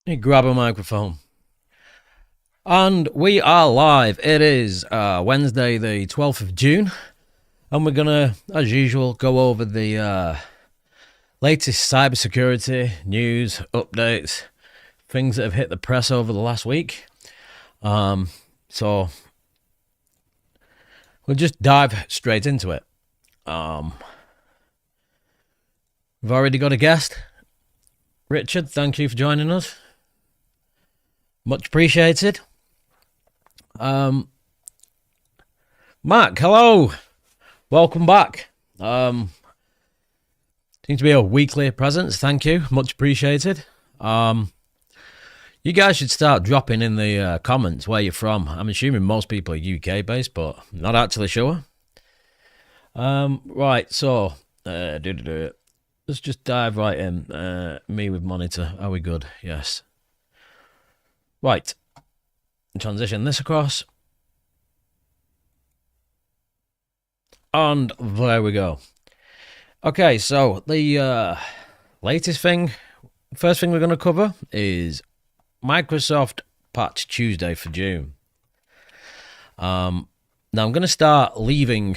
You grab a microphone. And we are live. It is Wednesday, the 12th of June. And we're going to, as usual, go over the latest cybersecurity news, updates, things that have hit the press over the last week. So we'll just dive straight into it. We've already got a guest. Richard, thank you for joining us. Much appreciated. Mark, hello. Welcome back. Seems to be a weekly presence. Thank you. Much appreciated. You guys should start dropping in the comments where you're from. I'm assuming most people are UK based, but not actually sure. Right, so let's just dive right in. Me with monitor. Are we good? Yes. Right. Transition this across. And there we go. Okay, so the latest thing, first thing we're going to cover is Microsoft Patch Tuesday for June. Now I'm going to start leaving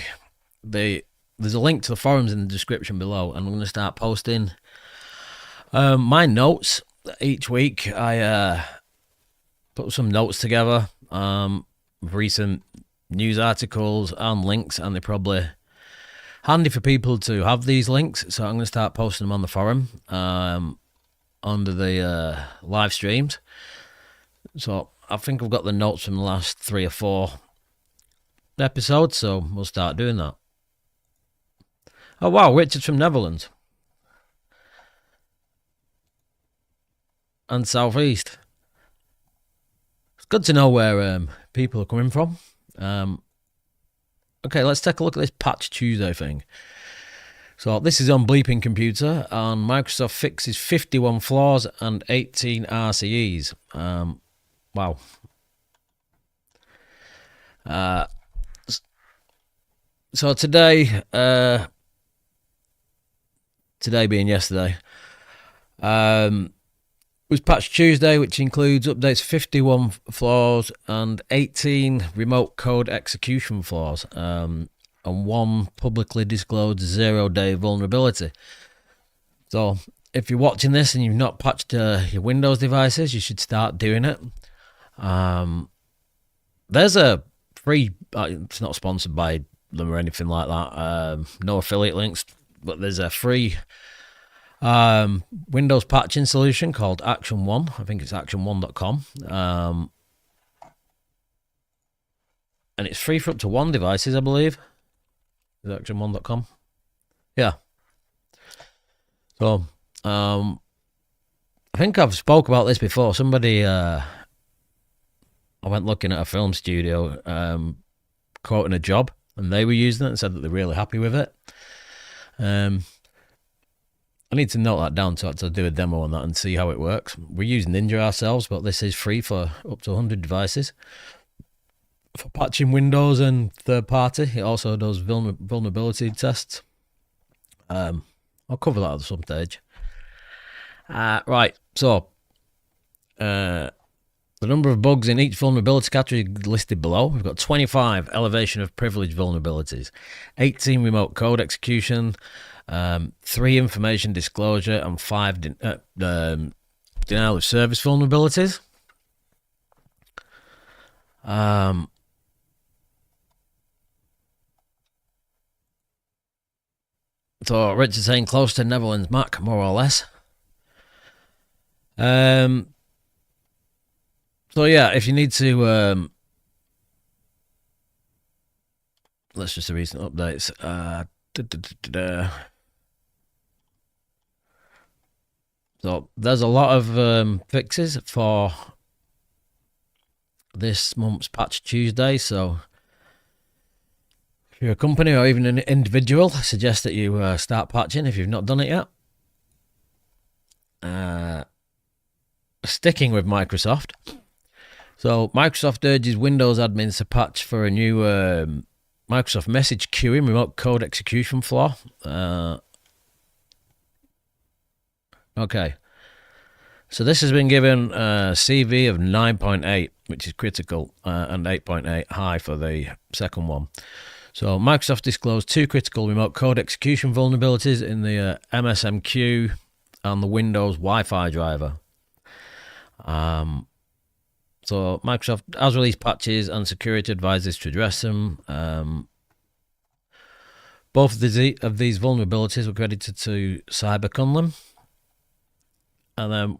there's a link to the forums in the description below, and I'm going to start posting my notes each week. I put some notes together, recent news articles and links, and they're probably handy for people to have these links. So I'm going to start posting them on the forum under the live streams. So I think I've got the notes from the last 3 or 4 episodes, so we'll start doing that. Oh wow, Richard's from Netherlands and Southeast. It's good to know where people are coming from. Okay, let's take a look at this Patch Tuesday thing. So this is on Bleeping Computer, and Microsoft fixes 51 flaws and 18 RCEs. Wow. So today being yesterday, was Patch Tuesday, which includes updates 51 flaws and 18 remote code execution flaws, and 1 publicly disclosed 0-day vulnerability. So if you're watching this and you've not patched your Windows devices, you should start doing it. There's a free, it's not sponsored by them or anything like that, no affiliate links, but there's a free Windows patching solution called Action 1. I think it's action1.com. And it's free for up to 1 devices, I believe. Is action1.com? Yeah. So, I think I've spoke about this before. Somebody, I went looking at a film studio, quoting a job, and they were using it and said that they're really happy with it. I need to note that down to do a demo on that and see how it works. We're using Ninja ourselves, but this is free for up to 100 devices. For patching Windows and third party, it also does vulnerability tests. I'll cover that at some stage. Right, so the number of bugs in each vulnerability category listed below. We've got 25 elevation of privilege vulnerabilities, 18 remote code execution, 3 information disclosure, and 5 denial of service vulnerabilities. So Richard's saying close to Netherlands, Mac, more or less. So yeah, if you need to, let's just the recent updates. So there's a lot of fixes for this month's Patch Tuesday. So if you're a company or even an individual, I suggest that you start patching if you've not done it yet. Sticking with Microsoft. So Microsoft urges Windows admins to patch for a new Microsoft message queuing remote code execution flaw. Okay. So this has been given a CV of 9.8, which is critical, and 8.8 high for the second one. So Microsoft disclosed 2 critical remote code execution vulnerabilities in the MSMQ and the Windows Wi-Fi driver. So Microsoft has released patches and security advices to address them. Both of these vulnerabilities were credited to CyberCunlin. And then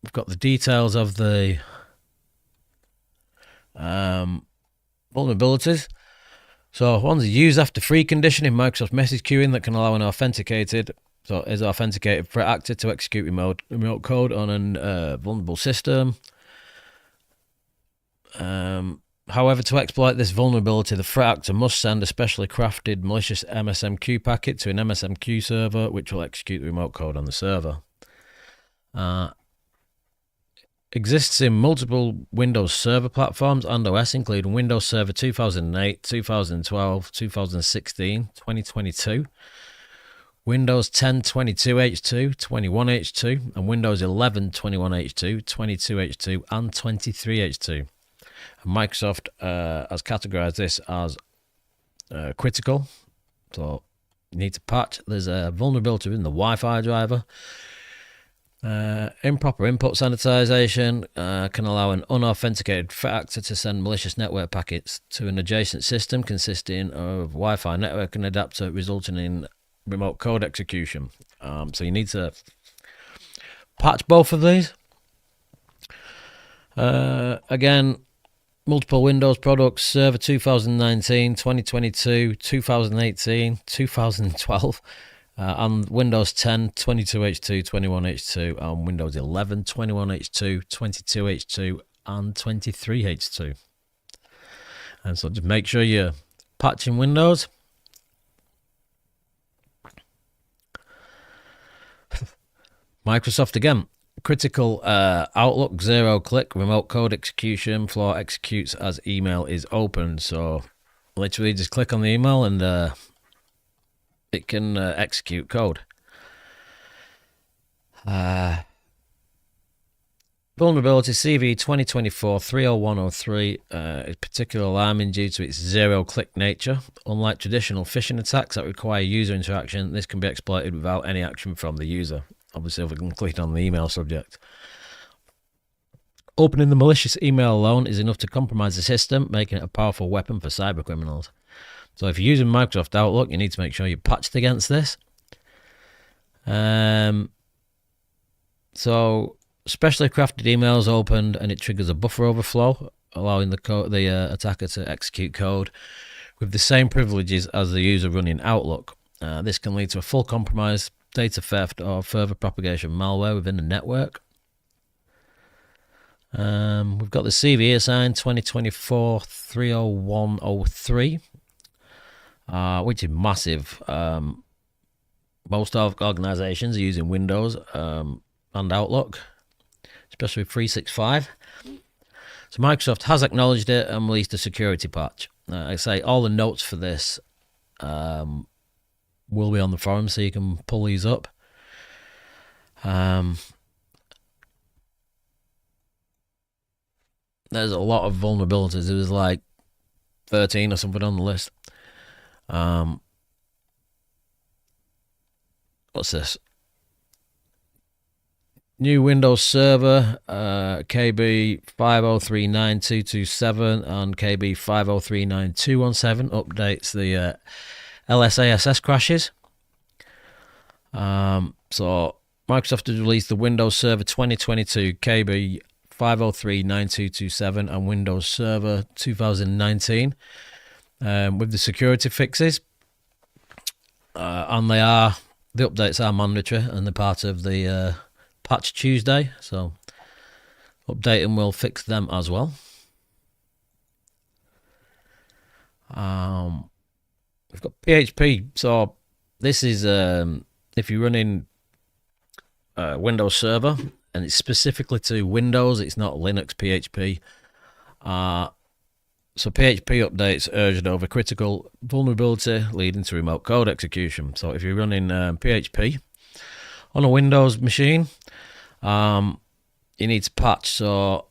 we've got the details of the vulnerabilities. So one's a use after free condition in Microsoft message queuing that can allow an authenticated threat actor to execute remote code on a vulnerable system. However, to exploit this vulnerability, the threat actor must send a specially crafted malicious MSMQ packet to an MSMQ server, which will execute the remote code on the server. Exists in multiple Windows Server platforms and OS, including Windows Server 2008, 2012, 2016, 2022, Windows 10 22H2, 21H2, and Windows 11 21H2, 22H2, and 23H2. And Microsoft has categorized this as critical, so you need to patch. There's a vulnerability in the Wi-Fi driver. Improper input sanitization can allow an unauthenticated threat actor to send malicious network packets to an adjacent system consisting of Wi-Fi network and adapter, resulting in remote code execution. So you need to patch both of these. Again, multiple Windows products, Server 2019, 2022, 2018, 2012. And Windows 10, 22H2, 21H2, and Windows 11, 21H2, 22H2, and 23H2. And so just make sure you're patching Windows. Microsoft again. Critical Outlook, 0-click, remote code execution. Floor executes as email is opened. So literally just click on the email and it can execute code. Vulnerability CV 2024-30103 is particularly alarming due to its 0-click nature. Unlike traditional phishing attacks that require user interaction, this can be exploited without any action from the user. Obviously, if we can click on the email subject. Opening the malicious email alone is enough to compromise the system, making it a powerful weapon for cybercriminals. So if you're using Microsoft Outlook, you need to make sure you're patched against this. So specially crafted emails opened and it triggers a buffer overflow, allowing the attacker to execute code with the same privileges as the user running Outlook. This can lead to a full compromise, data theft, or further propagation of malware within the network. We've got the CV assigned 2024-30103. Which is massive. Most organizations are using Windows and Outlook, especially 365. So Microsoft has acknowledged it and released a security patch. I say all the notes for this will be on the forum, so you can pull these up. There's a lot of vulnerabilities. It was like 13 or something on the list. What's this? New Windows Server KB 5039227 and KB 5039217 updates the LSASS crashes. So Microsoft has released the Windows Server 2022 KB 5039227 and Windows Server 2019 with the security fixes, and the updates are mandatory and they're part of the Patch Tuesday, so updating will fix them as well. We've got PHP, so this is if you're running Windows Server and it's specifically to Windows, it's not Linux PHP. So PHP updates urged over critical vulnerability leading to remote code execution. So if you're running PHP on a Windows machine, you need to patch. So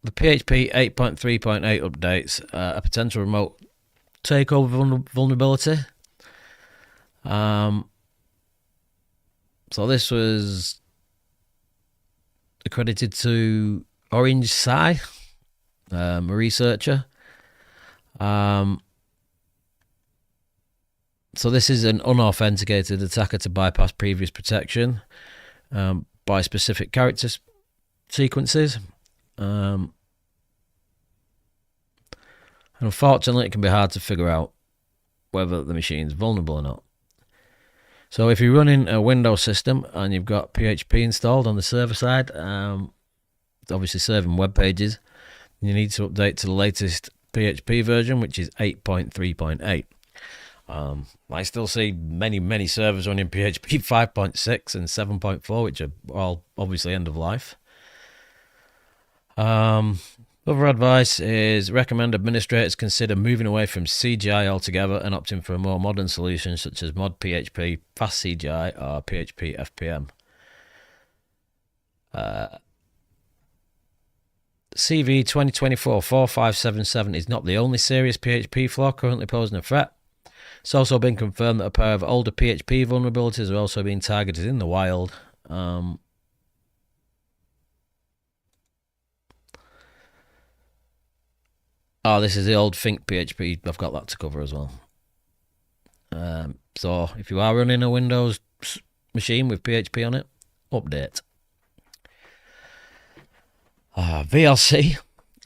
the PHP 8.3.8 updates a potential remote takeover vulnerability. So this was accredited to Orange Sci, a researcher. So this is an unauthenticated attacker to bypass previous protection by specific character sequences. And unfortunately, it can be hard to figure out whether the machine is vulnerable or not. So if you're running a Windows system and you've got PHP installed on the server side, it's obviously serving web pages, you need to update to the latest PHP version, which is 8.3.8. I still see many servers running PHP 5.6 and 7.4, which are all obviously end of life. Other advice is recommend administrators consider moving away from CGI altogether and opting for a more modern solution such as Mod PHP, Fast CGI, or PHP FPM. CV 2024-4577 is not the only serious PHP flaw currently posing a threat. It's also been confirmed that a pair of older PHP vulnerabilities are also being targeted in the wild. This is the old Think PHP. I've got that to cover as well. So if you are running a Windows machine with PHP on it, update. VLC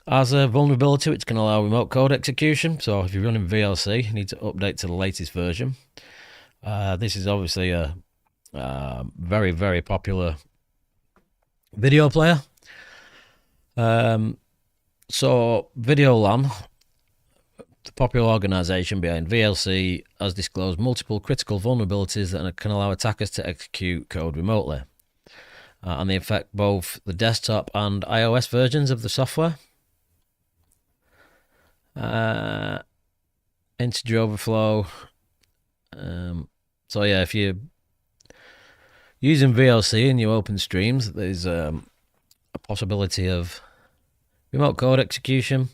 has a vulnerability which can allow remote code execution. So if you're running VLC, you need to update to the latest version. This is obviously a very, very popular video player. So VideoLAN, the popular organisation behind VLC, has disclosed multiple critical vulnerabilities that can allow attackers to execute code remotely. And they affect both the desktop and iOS versions of the software. Integer overflow. So yeah, if you're using VLC and you open streams, there's a possibility of remote code execution.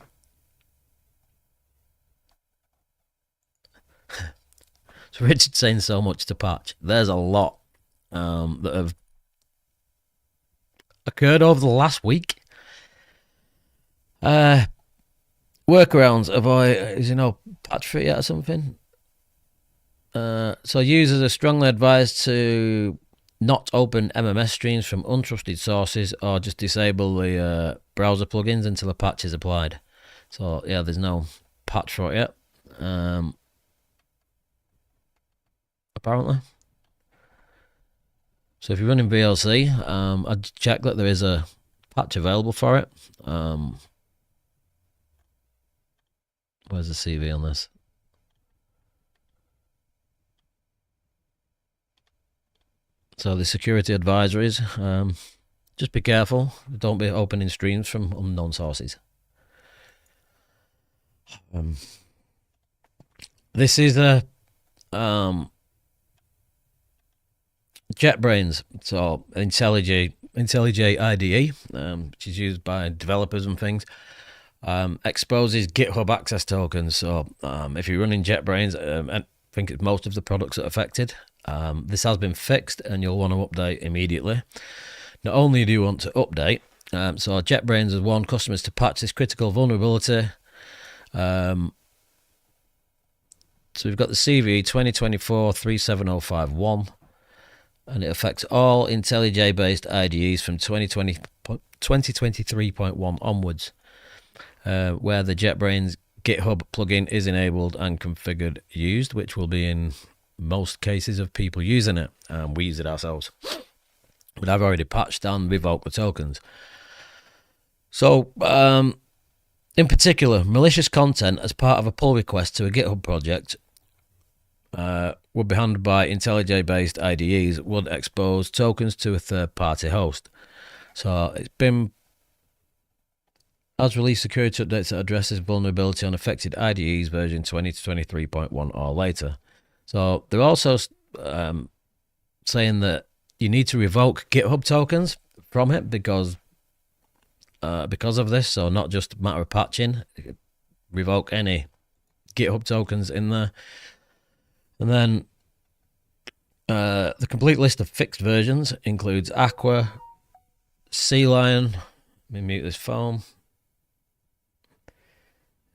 So Richard's saying so much to patch. There's a lot that have occurred over the last week. Workarounds, patch for it yet or something? So users are strongly advised to not open MMS streams from untrusted sources or just disable the browser plugins until a patch is applied. So yeah, there's no patch for it yet. Apparently. So if you're running VLC, I'd check that there is a patch available for it. Where's the CV on this? So the security advisories, just be careful. Don't be opening streams from unknown sources. This is a JetBrains, so IntelliJ IDE, which is used by developers and things, exposes GitHub access tokens. So if you're running JetBrains, I think it's most of the products that are affected. This has been fixed and you'll want to update immediately. Not only do you want to update, so JetBrains has warned customers to patch this critical vulnerability. So we've got the CV 2024-37051, and it affects all IntelliJ based IDEs from 2023.1 onwards, where the JetBrains GitHub plugin is enabled and configured used, which will be in most cases of people using it. We use it ourselves, but I've already patched and revoked the tokens. So in particular, malicious content as part of a pull request to a GitHub project would be handled by IntelliJ based IDEs would expose tokens to a third party host. So it's been has released security updates that address this vulnerability on affected IDEs version 20 to 23.1 or later. So they're also saying that you need to revoke GitHub tokens from it because of this. So not just a matter of patching, revoke any GitHub tokens in there. And then the complete list of fixed versions includes Aqua, Sea Lion. Let me mute this phone.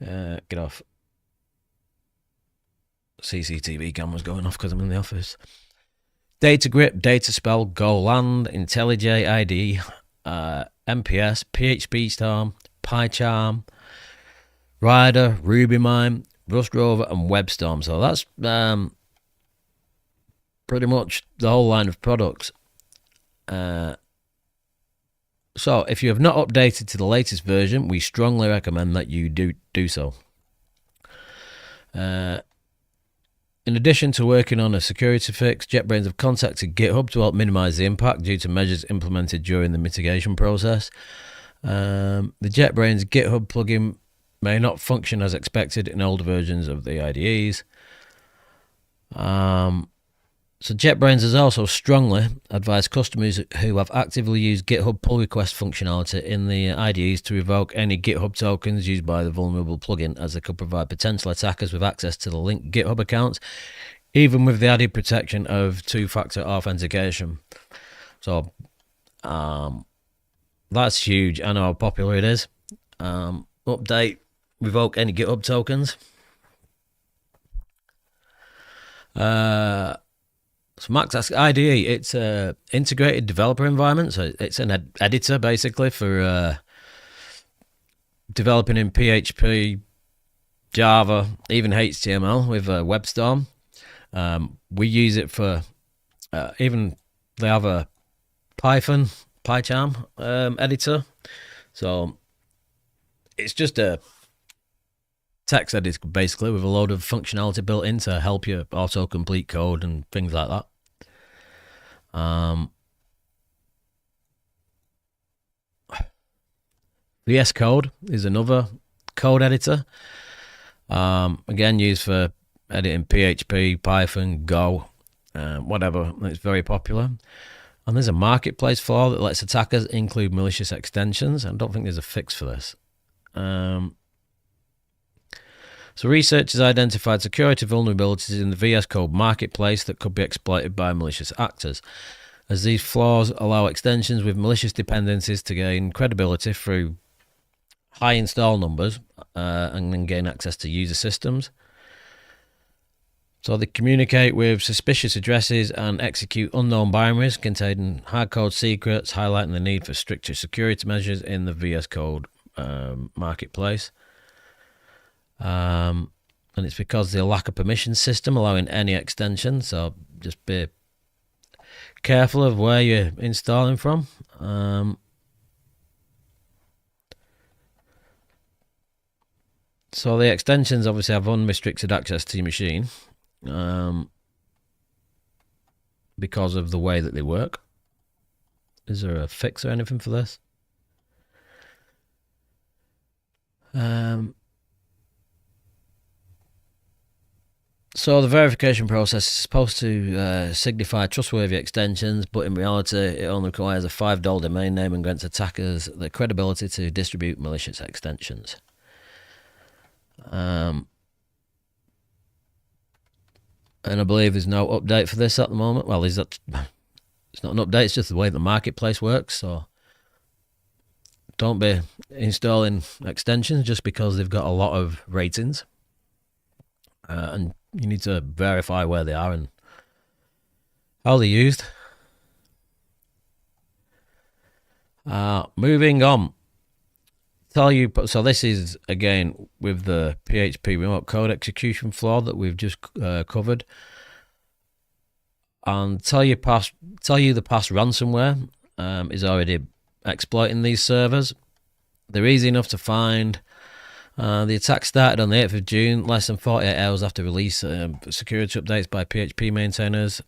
Get off. CCTV camera's going off because I'm in the office. Data Grip, Data Spell, GoLand, IntelliJ ID, MPS, PHP Storm, PyCharm, Rider, RubyMine, Rust Rover, and WebStorm. So that's pretty much the whole line of products. So if you have not updated to the latest version, we strongly recommend that you do so. In addition to working on a security fix, JetBrains have contacted GitHub to help minimize the impact due to measures implemented during the mitigation process. The JetBrains GitHub plugin may not function as expected in older versions of the IDEs. So JetBrains has also strongly advised customers who have actively used GitHub pull request functionality in the IDEs to revoke any GitHub tokens used by the vulnerable plugin, as they could provide potential attackers with access to the linked GitHub accounts, even with the added protection of two-factor authentication. So that's huge. I know how popular it is. Update, revoke any GitHub tokens. So Mactask IDE, it's an integrated developer environment. So it's an editor basically for developing in PHP, Java, even HTML with WebStorm. We use it for even they have a PyCharm editor. So it's just a text editor basically with a load of functionality built in to help you auto-complete code and things like that. VS Code is another code editor. Again, used for editing PHP, Python, Go, whatever. It's very popular. And there's a marketplace flaw that lets attackers include malicious extensions. I don't think there's a fix for this. So researchers identified security vulnerabilities in the VS Code marketplace that could be exploited by malicious actors, as these flaws allow extensions with malicious dependencies to gain credibility through high install numbers and then gain access to user systems. So they communicate with suspicious addresses and execute unknown binaries containing hardcode secrets, highlighting the need for stricter security measures in the VS Code marketplace. And it's because they lack a permission system allowing any extension, so just be careful of where you're installing from. So the extensions obviously have unrestricted access to your machine because of the way that they work. Is there a fix or anything for this? So the verification process is supposed to signify trustworthy extensions, but in reality it only requires a $5 domain name and grants attackers the credibility to distribute malicious extensions. And I believe there's no update for this at the moment. Well, it's not an update, it's just the way the marketplace works. So don't be installing extensions just because they've got a lot of ratings. And you need to verify where they are and how they're used. Moving on. So this is again with the PHP remote code execution flaw that we've just covered. And tell you the past ransomware is already exploiting these servers. They're easy enough to find. The attack started on the 8th of June, less than 48 hours after release security updates by PHP maintainers.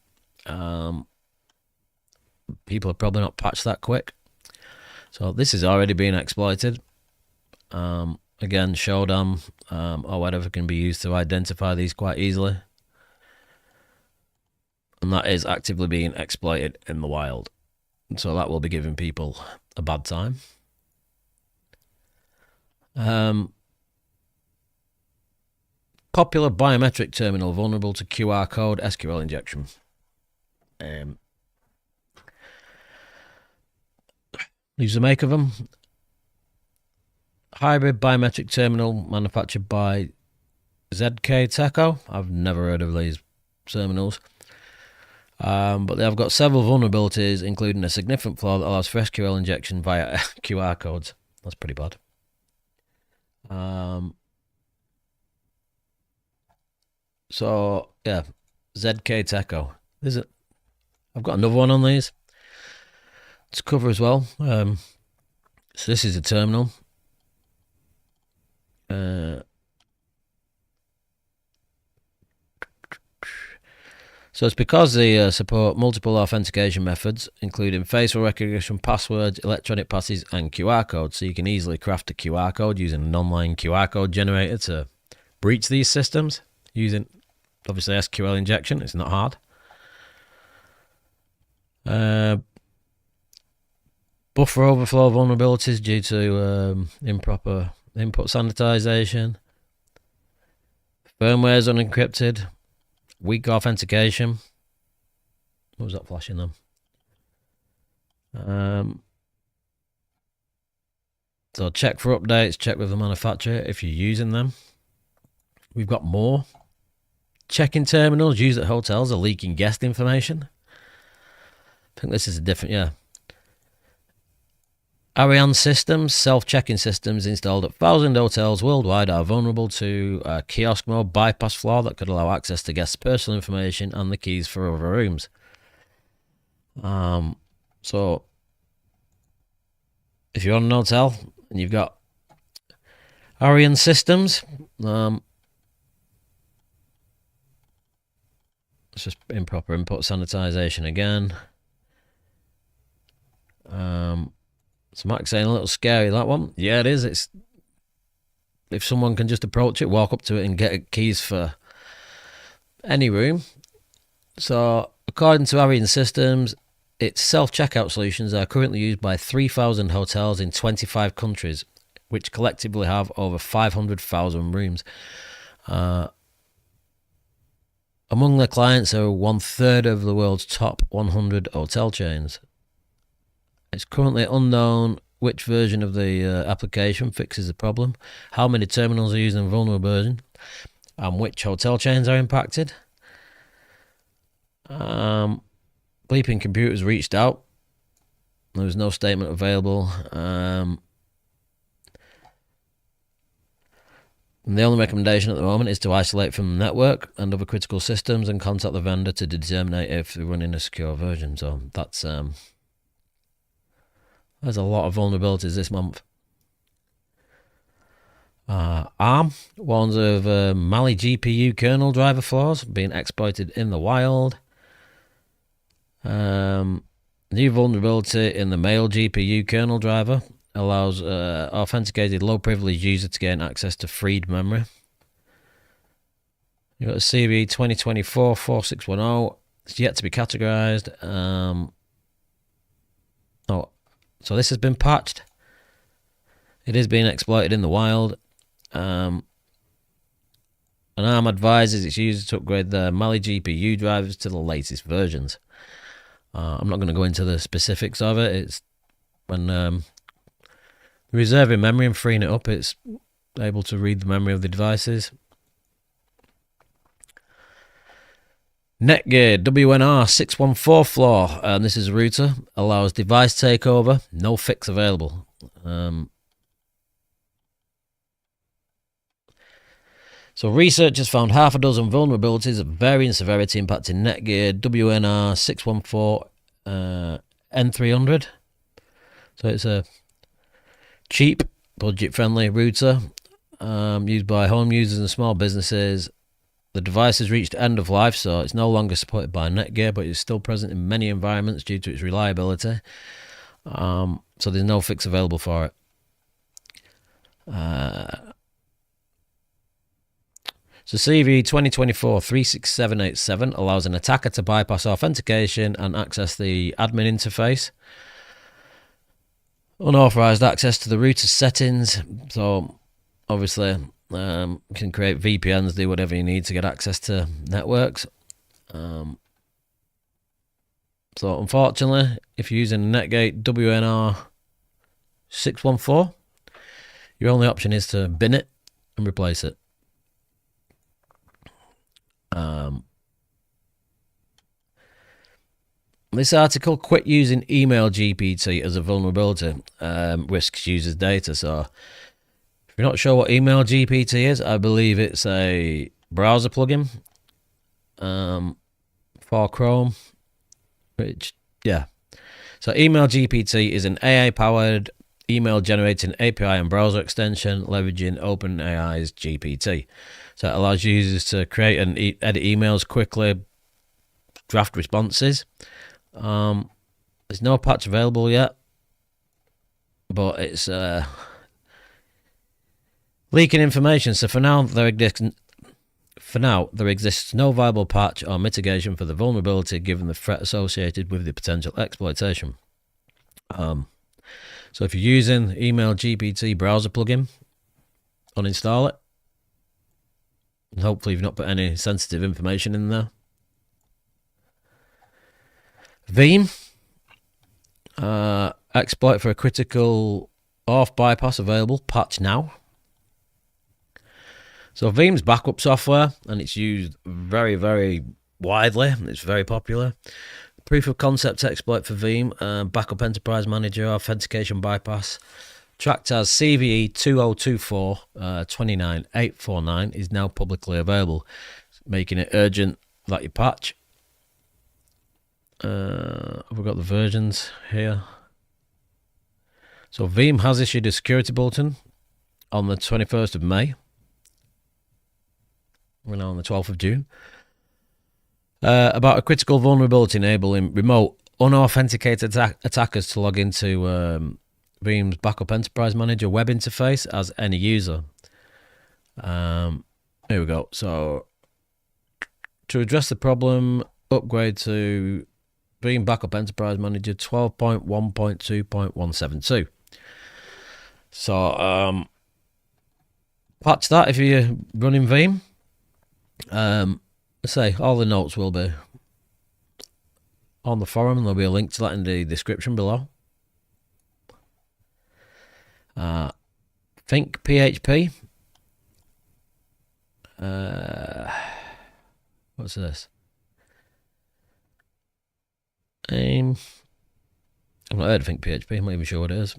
People have probably not patched that quick. So this is already being exploited. Again, Sheridan or whatever can be used to identify these quite easily. and that is actively being exploited in the wild. So that will be giving people a bad time. Popular biometric terminal vulnerable to QR code SQL injection. Leaves the make of them. Hybrid biometric terminal manufactured by ZK Teco. I've never heard of these terminals. But they have got several vulnerabilities, including a significant flaw that allows for SQL injection via QR codes. That's pretty bad. So yeah, ZK Teco. I've got another one on these to cover as well. So this is a terminal. So it's because they support multiple authentication methods, including facial recognition, passwords, electronic passes, and QR codes. So you can easily craft a QR code using an online QR code generator to breach these systems using, obviously, SQL injection. It's not hard. Buffer overflow vulnerabilities due to improper input sanitization. Firmware is unencrypted. Weak authentication. What was that flashing them? So check for updates, check with the manufacturer if you're using them. We've got more. Check-in terminals used at hotels are leaking guest information. I think this is a different, yeah. Ariane systems, self-check-in systems installed at 1,000 hotels worldwide are vulnerable to a kiosk mode bypass flaw that could allow access to guests' personal information and the keys for other rooms. So if you're on an hotel and you've got Ariane systems, it's just improper input sanitization again. So Max saying a little scary, that one. Yeah, it is. It's if someone can just approach it, walk up to it and get keys for any room. So according to Ariane Systems, its self-checkout solutions are currently used by 3,000 hotels in 25 countries, which collectively have over 500,000 rooms. Among their clients are 1/3 of the world's top 100 hotel chains. It's currently unknown which version of the application fixes the problem, how many terminals are using the vulnerable version, and which hotel chains are impacted. Bleeping Computers reached out. There was no statement available. And the only recommendation at the moment is to isolate from the network and other critical systems and contact the vendor to determine if they're running a secure version. So that's there's a lot of vulnerabilities this month. ARM warns of Mali GPU kernel driver flaws being exploited in the wild. New vulnerability in the male GPU kernel driver allows authenticated low-privileged user to gain access to freed memory. You've got a CVE 2024-4610. It's yet to be categorized. So this has been patched. It is being exploited in the wild. And ARM advises its users to upgrade their Mali GPU drivers to the latest versions. I'm not going to go into the specifics of it. It's when reserving memory and freeing it up, it's able to read the memory of the devices. Netgear WNR 614 flaw, and this is a router, allows device takeover, no fix available. So researchers found half a dozen vulnerabilities of varying severity impacting Netgear WNR 614 N300. So it's a cheap, budget-friendly router used by home users and small businesses. The device has reached end of life, so it's no longer supported by Netgear, but it's still present in many environments due to its reliability. So there's no fix available for it. So CVE 2024-36787 allows an attacker to bypass authentication and access the admin interface. Unauthorized access to the router settings. So obviously you can create VPNs, do whatever you need to get access to networks. So unfortunately, if you're using Netgate WNR 614, your only option is to bin it and replace it. This article, quit using email GPT as a vulnerability, risks users' data. So if you're not sure what email GPT is, I believe it's a browser plugin for Chrome, which, yeah. So email GPT is an AI-powered email generating API and browser extension leveraging OpenAI's GPT. So it allows users to create and edit emails quickly, draft responses. There's no patch available yet, but it's leaking information. So for now, there exists no viable patch or mitigation for the vulnerability, given the threat associated with the potential exploitation. So if you're using Email GPT browser plugin, uninstall it. And hopefully you've not put any sensitive information in there. Veeam, exploit for a critical auth bypass available, patch now. So Veeam's backup software, and it's used very, very widely. It's very popular. Proof of concept exploit for Veeam, backup enterprise manager, authentication bypass, tracked as CVE 2024-29849, is now publicly available, making it urgent that you patch. We've got the versions here. So Veeam has issued a security bulletin on the 21st of May. We're now on the 12th of June. About a critical vulnerability enabling remote, unauthenticated attackers to log into Veeam's backup enterprise manager web interface as any user. Here we go. So to address the problem, upgrade to Veeam backup enterprise manager 12.1.2.172. So patch that if you're running Veeam. Say all the notes will be on the forum, and there'll be a link to that in the description below. Think PHP. What's this? I've not heard of Think PHP. I'm not even sure what it is.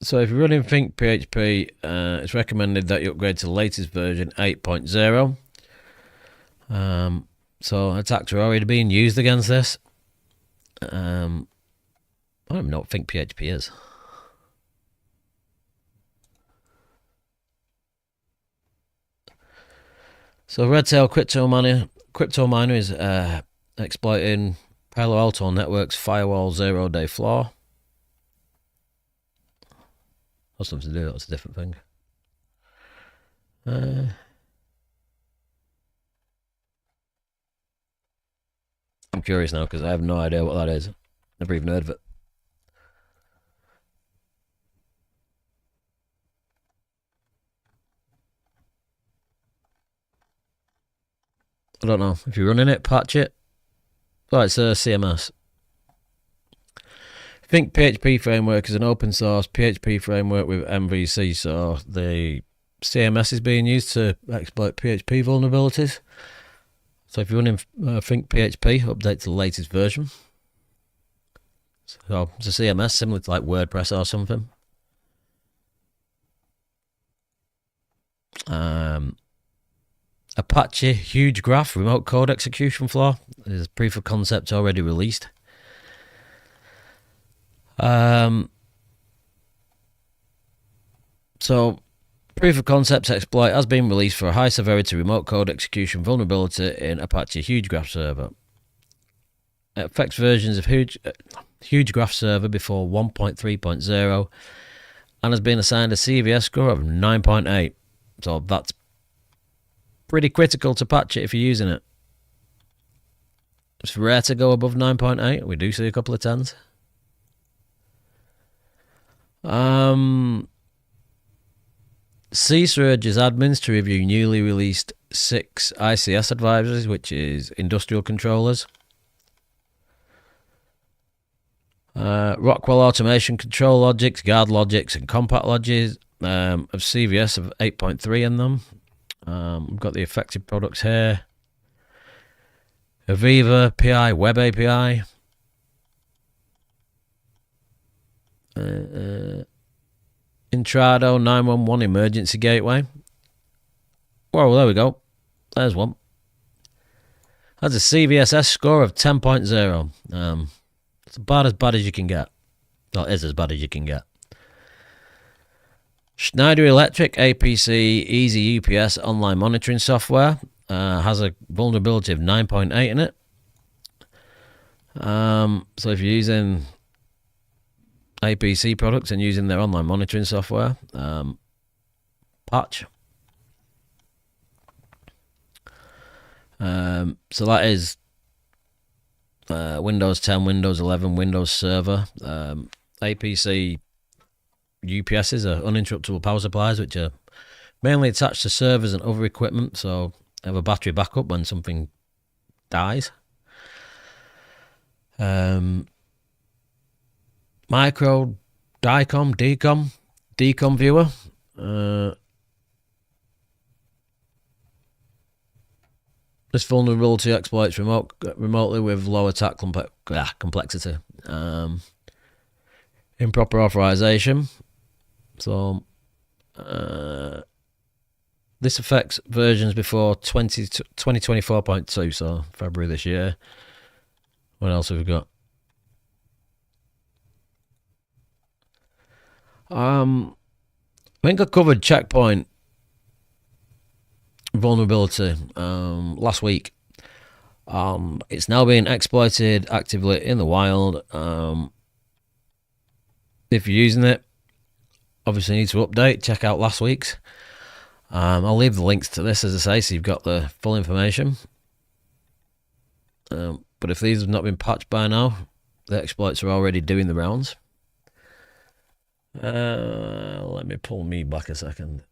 So if you're running Think PHP, it's recommended that you upgrade to the latest version 8.0. So attacks are already being used against this. I don't even know what Think PHP is. So Redtail Crypto Miner is exploiting Palo Alto Network's firewall 0-day flaw. That's something to do, that's a different thing. I'm curious now because I have no idea what that is. Never even heard of it. I don't know. If you're running it, patch it. Oh, it's a CMS. Think PHP framework is an open source PHP framework with MVC, so the CMS is being used to exploit PHP vulnerabilities. So if you're running Think PHP, update to the latest version. So it's a CMS similar to like WordPress or something. Apache Huge Graph remote code execution flaw. There's proof of concept already released. So Proof of concept exploit has been released for a high severity remote code execution vulnerability in Apache Huge Graph Server. It affects versions of Huge Graph Server before 1.3.0 and has been assigned a CVS score of 9.8. So that's pretty critical to patch it if you're using it. It's rare to go above 9.8. We do see a couple of 10s. CISA urges admins to review newly released 6 ICS advisories, which is industrial controllers. Rockwell automation control logics, guard logics, and compact logics of CVS of 8.3 in them. We've got the affected products here. Aviva, PI, Web API. Intrado 911 emergency gateway. Whoa, there we go. There's one. That's a CVSS score of 10.0. It's about as bad as you can get. Well, it is as bad as you can get. Schneider Electric APC Easy UPS online monitoring software has a vulnerability of 9.8 in it. So if you're using APC products and using their online monitoring software, patch. So that is Windows 10, Windows 11, Windows Server. APC UPSs are uninterruptible power supplies, which are mainly attached to servers and other equipment, so they have a battery backup when something dies. Micro DCOM viewer. This vulnerability exploits remotely with low attack complexity. Improper authorization. So this affects versions before 2024.2, so February this year. What else have we got? I think I covered checkpoint vulnerability last week. It's now being exploited actively in the wild. If you're using it, obviously you need to update, check out last week's. I'll leave the links to this, as I say, so you've got the full information. But if these have not been patched by now, the exploits are already doing the rounds. Let me pull me back a second.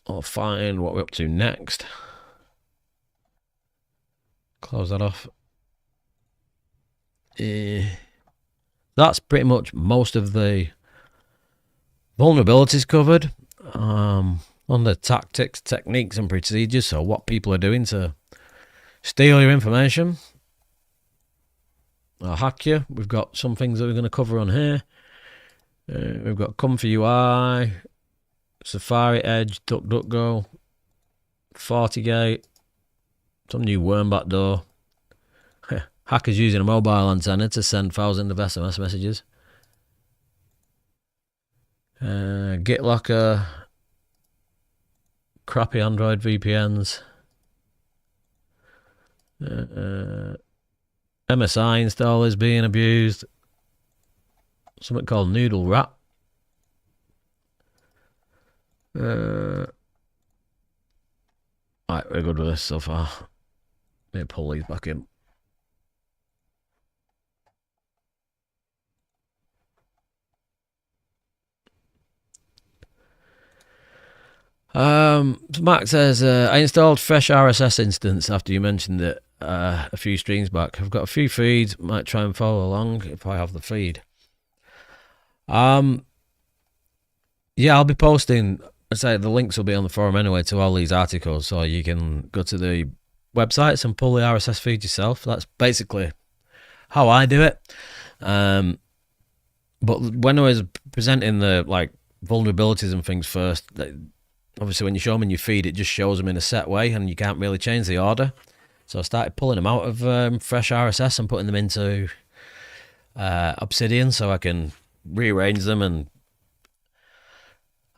I'll find what we're up to next. Close that off. That's pretty much most of the vulnerabilities covered. On the tactics, techniques, and procedures, so what people are doing to steal your information or hack you. We've got some things that we're going to cover on here. We've got Comfy UI, Safari, Edge, DuckDuckGo, FortiGate, some new worm backdoor. Hackers using a mobile antenna to send thousands of SMS messages. GitLocker, crappy Android VPNs. MSI installers being abused. Something called Noodle Rat. Right, we're good with this so far. Let me pull these back in. Mac says, I installed fresh RSS instance after you mentioned it a few streams back. I've got a few feeds, might try and follow along if I have the feed. Yeah, I'll be posting, I'd say the links will be on the forum anyway to all these articles, so you can go to the websites and pull the RSS feed yourself. That's basically how I do it. But when I was presenting the vulnerabilities and things first, obviously when you show them in your feed, it just shows them in a set way and you can't really change the order. So I started pulling them out of fresh RSS and putting them into Obsidian so I can rearrange them and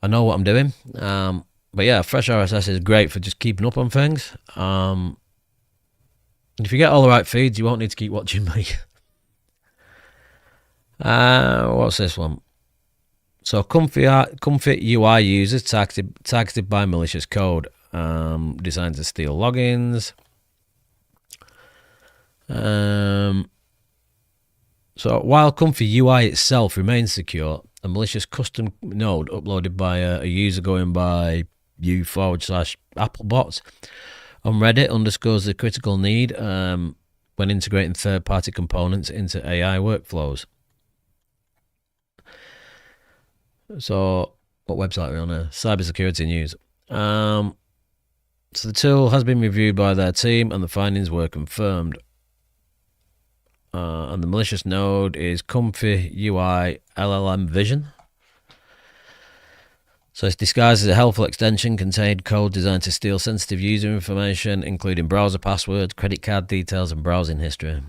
I know what I'm doing. But yeah, fresh RSS is great for just keeping up on things. If you get all the right feeds, you won't need to keep watching me. What's this one? So Comfy UI users targeted by malicious code, designed to steal logins. So while Comfy UI itself remains secure, a malicious custom node uploaded by a user going by u/applebots on Reddit underscores the critical need when integrating third-party components into AI workflows. So what website are we on here? Cybersecurity News. So the tool has been reviewed by their team and the findings were confirmed. And the malicious node is Comfy UI LLM Vision. So it's disguised as a helpful extension, contained code designed to steal sensitive user information, including browser passwords, credit card details, and browsing history.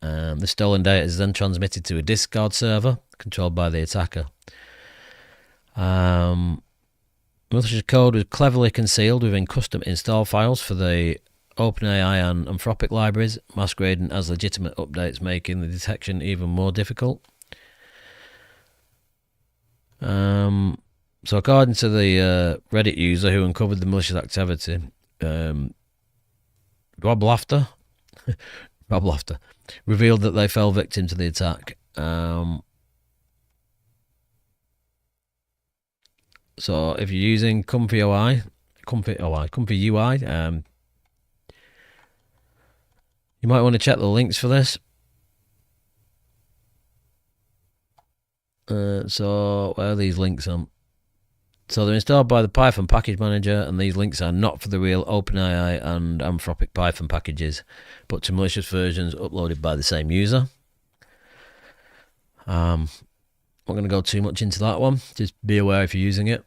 The stolen data is then transmitted to a Discord server controlled by the attacker. Malicious code was cleverly concealed within custom install files for the OpenAI and Anthropic libraries, masquerading as legitimate updates, making the detection even more difficult. So according to the Reddit user who uncovered the malicious activity, Rob Laughter revealed that they fell victim to the attack. So if you're using Comfy UI, you might want to check the links for this. So where are these links on? So they're installed by the Python package manager, and these links are not for the real OpenAI and Anthropic Python packages, but to malicious versions uploaded by the same user. I'm not going to go too much into that one. Just be aware if you're using it.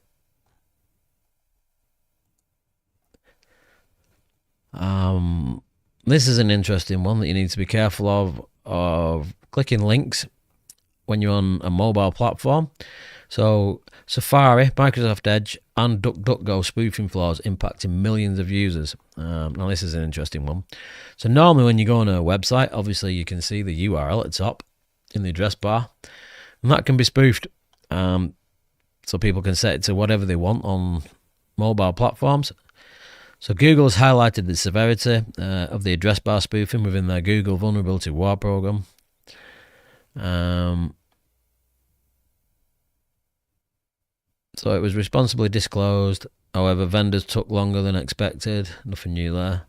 This is an interesting one that you need to be careful of clicking links when you're on a mobile platform. So Safari, Microsoft Edge, and DuckDuckGo spoofing flaws impacting millions of users. Now this is an interesting one. So normally when you go on a website, obviously you can see the URL at the top in the address bar, and that can be spoofed. So people can set it to whatever they want on mobile platforms. So Google has highlighted the severity of the address bar spoofing within their Google Vulnerability War program. So it was responsibly disclosed. However, vendors took longer than expected. Nothing new there.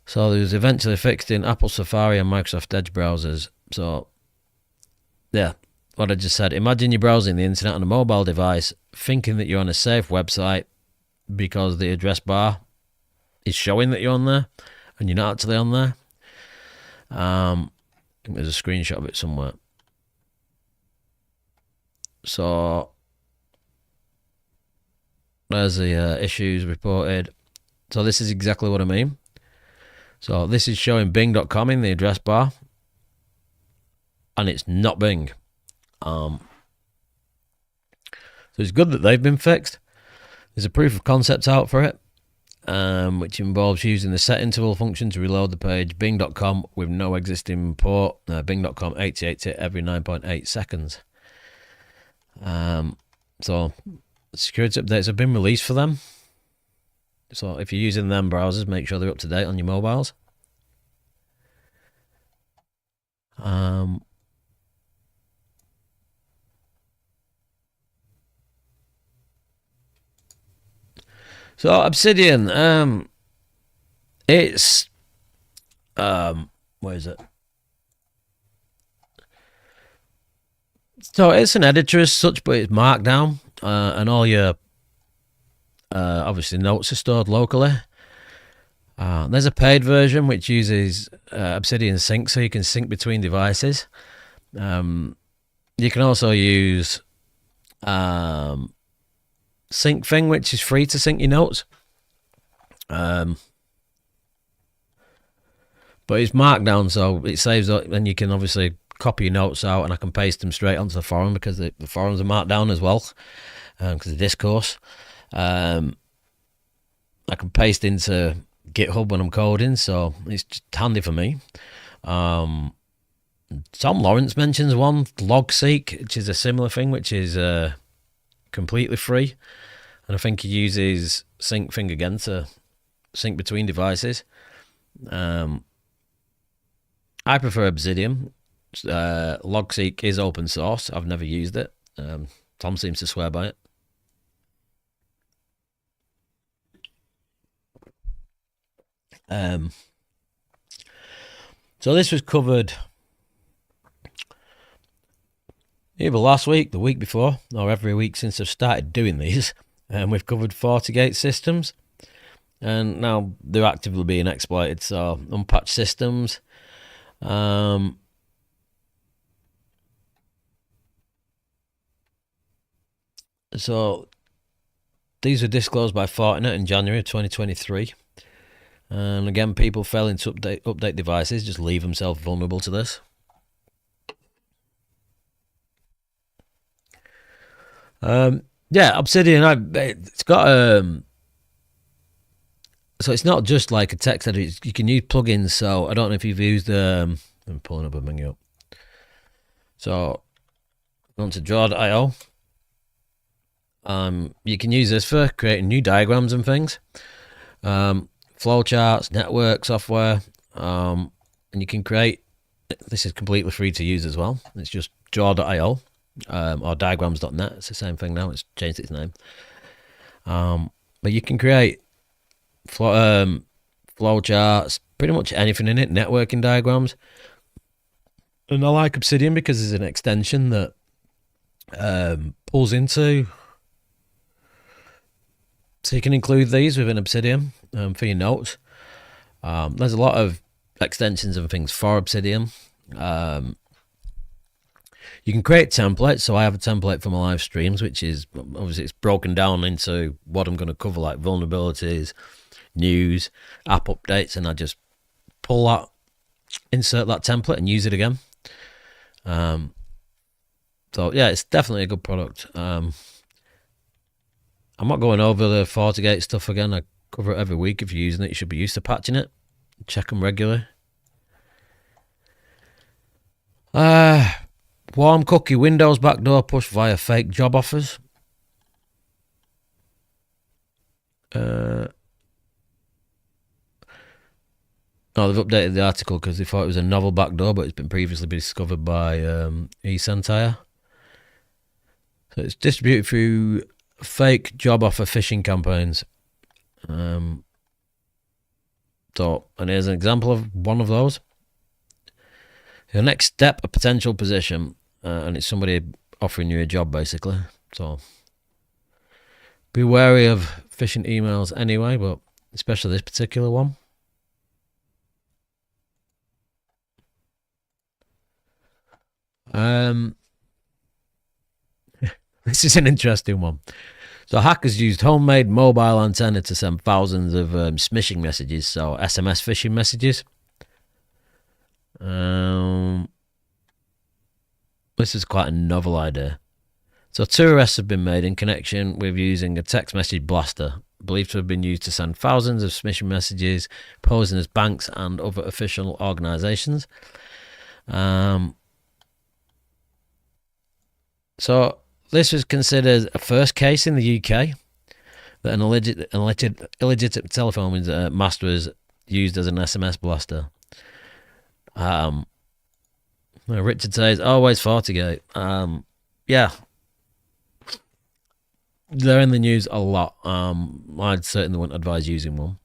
So it was eventually fixed in Apple Safari and Microsoft Edge browsers. So, yeah, what I just said. Imagine you're browsing the internet on a mobile device, thinking that you're on a safe website because the address bar is showing that you're on there, and you're not actually on there. I think there's a screenshot of it somewhere. So there's the issues reported. So this is exactly what I mean. So this is showing Bing.com in the address bar, and it's not Bing. So it's good that they've been fixed. There's a proof of concept out for it, which involves using the set interval function to reload the page Bing.com with no existing port. Bing.com 8080 every 9.8 seconds. So security updates have been released for them. So if you're using them browsers, make sure they're up to date on your mobiles. So Obsidian, it's where is it? So it's an editor as such, but it's Markdown, and all your obviously notes are stored locally. There's a paid version which uses Obsidian Sync, so you can sync between devices. You can also use Sync Thing, which is free to sync your notes. But it's Markdown, so it saves up, and you can obviously copy your notes out and I can paste them straight onto the forum because the forums are marked down as well because of discourse. I can paste into GitHub when I'm coding, so it's just handy for me. Tom Lawrence mentions one, LogSeek, which is a similar thing, which is completely free, and I think he uses sync thing again to sync between devices. I prefer Obsidian. LogSeek is open source. I've never used it. Tom seems to swear by it. So this was covered either last week, the week before, or every week since I've started doing these. And we've covered FortiGate systems, and now they're actively being exploited. So unpatched systems. So these were disclosed by Fortinet in January of 2023. And again, people failing to update devices just leave themselves vulnerable to this. Yeah, Obsidian, it's got so it's not just like a text editor. You can use plugins. So I don't know if you've used I'm pulling up a menu up. So on to draw.io. You can use this for creating new diagrams and things. Flowcharts, network software, and you can create. This is completely free to use as well. It's just draw.io or diagrams.net. It's the same thing now. It's changed its name. But you can create flowcharts, pretty much anything in it, networking diagrams. And I like Obsidian because there's an extension that pulls into. So you can include these within Obsidian for your notes. There's a lot of extensions and things for Obsidian. You can create templates. So I have a template for my live streams, which is obviously it's broken down into what I'm going to cover, like vulnerabilities, news, app updates, and I just pull that, insert that template, and use it again. So yeah, it's definitely a good product. I'm not going over the FortiGate stuff again. I cover it every week. If you're using it, you should be used to patching it. Check them regularly. Warm cookie Windows backdoor push via fake job offers. No, they've updated the article because they thought it was a novel backdoor, but it's been previously discovered by eSentire. So it's distributed through fake job offer phishing campaigns. And here's an example of one of those. Your next step, a potential position, and it's somebody offering you a job basically. So be wary of phishing emails anyway, but especially this particular one. This is an interesting one. So hackers used homemade mobile antenna to send thousands of smishing messages, so SMS phishing messages. This is quite a novel idea. So 2 arrests have been made in connection with using a text message blaster, believed to have been used to send thousands of smishing messages, posing as banks and other official organisations. So this was considered a first case in the UK that an illegitimate telephone master was used as an SMS blaster. Richard says, always FortiGate. Yeah. They're in the news a lot. I certainly wouldn't advise using one.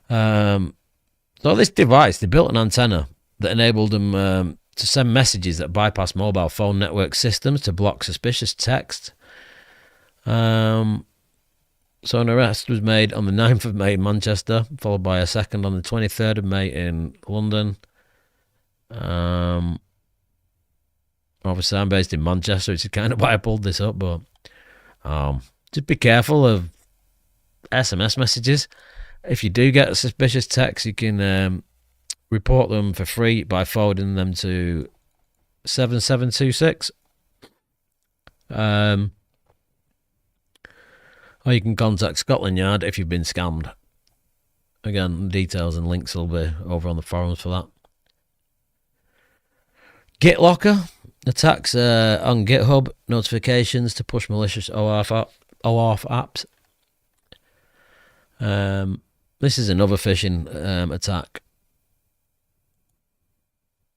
So this device, they built an antenna that enabled them to send messages that bypass mobile phone network systems to block suspicious text. So an arrest was made on the 9th of May in Manchester, followed by a second on the 23rd of May in London. Obviously, I'm based in Manchester, which is kind of why I pulled this up, but just be careful of SMS messages. If you do get a suspicious text, you can report them for free by forwarding them to 7726. Or you can contact Scotland Yard if you've been scammed. Again, details and links will be over on the forums for that. GitLocker attacks on GitHub, notifications to push malicious OAuth apps. This is another phishing attack.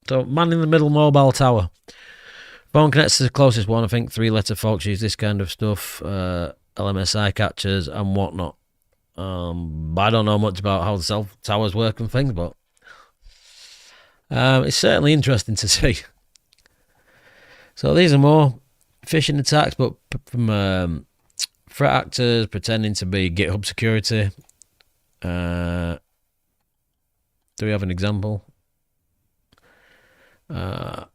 So, man in the middle mobile tower. Phone connects to the closest one. I think 3-letter folks use this kind of stuff, LMSI catchers and whatnot. I don't know much about how the cell towers work and things, but it's certainly interesting to see. So these are more phishing attacks, but from threat actors pretending to be GitHub security. Do we have an example? So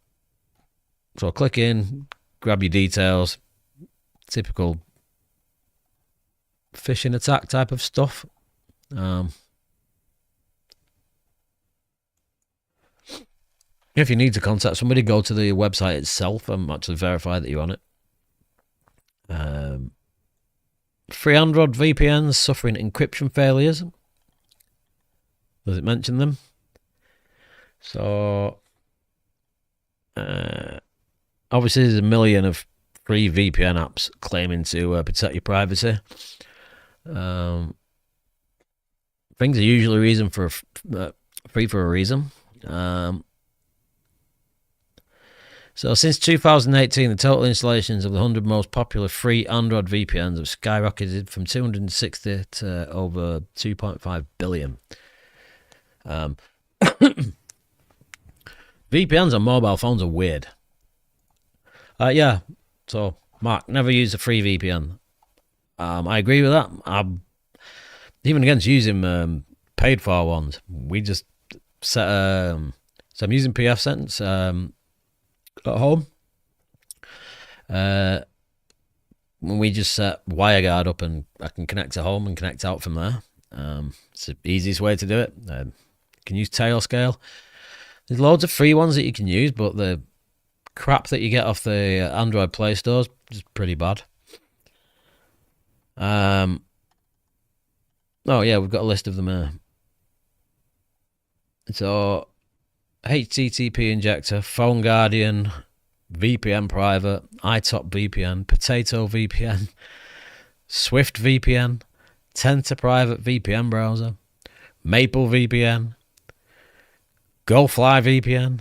click in, grab your details, typical phishing attack type of stuff. If you need to contact somebody, go to the website itself and actually verify that you're on it. Free Android VPNs suffering encryption failures. Does it mention them? So obviously there's a million of free VPN apps claiming to protect your privacy. Things are usually free for a reason. So since 2018, the total installations of the 100 most popular free Android VPNs have skyrocketed from 260 to over 2.5 billion. VPNs on mobile phones are weird. Yeah, so Mark, never use a free VPN. I agree with that. I'm even against using paid for ones. We just set so I'm using pfSense at home. We just set WireGuard up and I can connect to home and connect out from there. It's the easiest way to do it. You can use Tailscale. There's loads of free ones that you can use, but the crap that you get off the Android Play stores is pretty bad. Oh yeah, we've got a list of them here. So HTTP Injector, Phone Guardian, VPN Private, iTop VPN, Potato VPN, Swift VPN, Tenta Private VPN Browser, Maple VPN, GoFly VPN,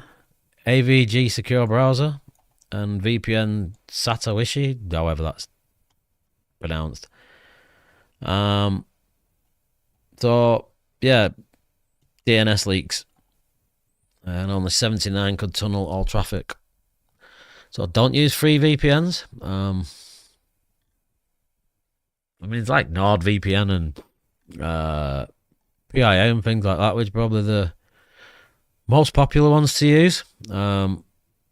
AVG Secure Browser, and VPN Satoishi, however that's pronounced. So yeah, DNS leaks, and only 79 could tunnel all traffic. So don't use free VPNs. I mean, it's like NordVPN and PIA and things like that, which are probably the most popular ones to use. I'm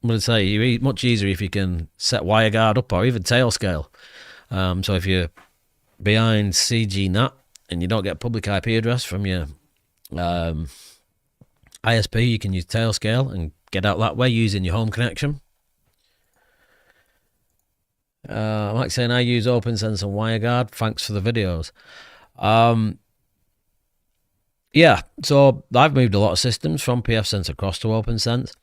going to say you're much easier if you can set WireGuard up or even Tailscale. So if you're behind CGNAT and you don't get public IP address from your ISP, you can use Tailscale and get out that way using your home connection. Like saying, I use OpenSense and WireGuard. Thanks for the videos. Yeah, so I've moved a lot of systems from pfSense across to OpenSense.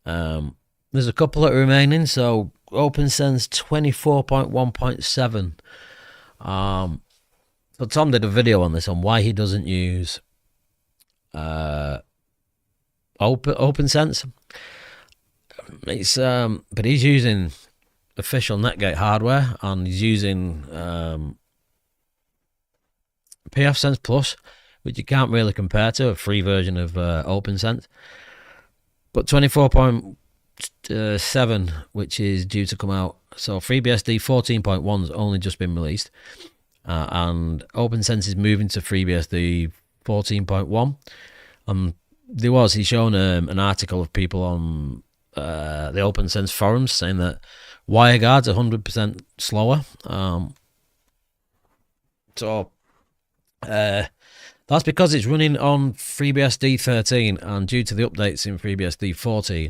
There's a couple that are remaining. So OpenSense 24.1.7. So Tom did a video on this on why he doesn't use OpenSense. It's but he's using official Netgate hardware and he's using pfSense Plus, which you can't really compare to a free version of OpenSense. But 24.7, which is due to come out. So FreeBSD 14.1 has only just been released. And OpenSense is moving to FreeBSD 14.1. He's shown an article of people on the OpenSense forums saying that WireGuard's 100% slower. So that That's because it's running on FreeBSD 13, and due to the updates in FreeBSD 14,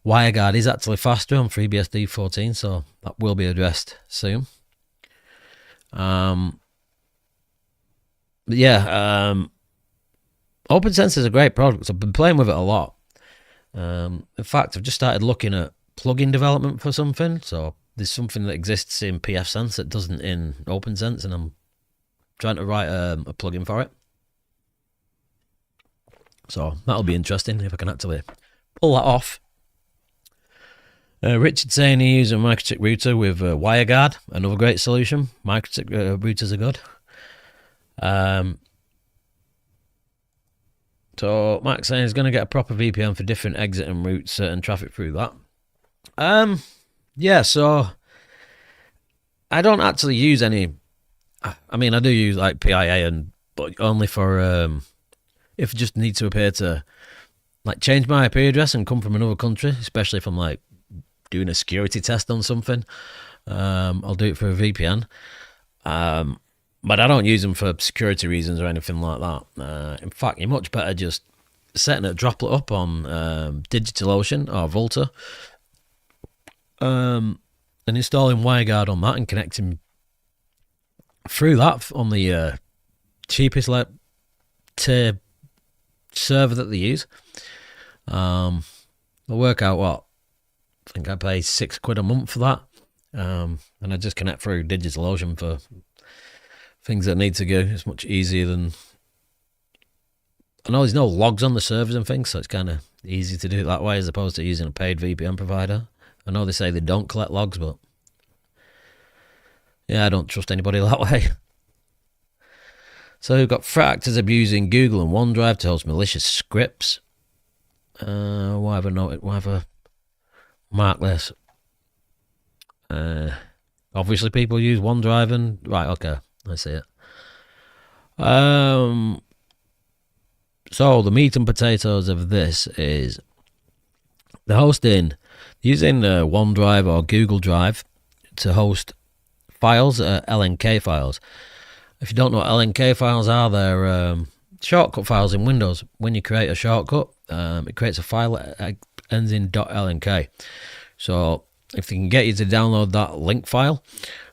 WireGuard is actually faster on FreeBSD 14, so that will be addressed soon. But yeah, OpenSense is a great product. I've been playing with it a lot. In fact, I've just started looking at plugin development for something. So there's something that exists in pfSense that doesn't in OpenSense, and I'm trying to write a plugin for it. So that'll be interesting if I can actually pull that off. Richard saying he uses a microchip router with WireGuard, another great solution. Microchip routers are good. So Max saying he's going to get a proper VPN for different exit and route certain traffic through that. Yeah, so I don't actually use any. I mean, I do use like PIA, but only for if I just need to appear to like change my IP address and come from another country, especially if I'm like doing a security test on something. I'll do it for a VPN. But I don't use them for security reasons or anything like that. In fact, you're much better just setting a droplet up on DigitalOcean or Vultr, and installing WireGuard on that and connecting through that on the cheapest tier server that they use. I'll work out what I think I pay £6 a month for that, and I just connect through DigitalOcean for things that need to go. It's much easier than. I know there's no logs on the servers and things, so it's kind of easy to do it that way as opposed to using a paid VPN provider. I know they say they don't collect logs, but yeah, I don't trust anybody that way. So we've got threat actors abusing Google and OneDrive to host malicious scripts. Why have I marked this? Obviously people use OneDrive and right, okay, I see it. So the meat and potatoes of this is the hosting using OneDrive or Google Drive to host files, LNK files. If you don't know what LNK files are, they're shortcut files in Windows. When you create a shortcut, it creates a file that ends in .lnk. So if they can get you to download that link file,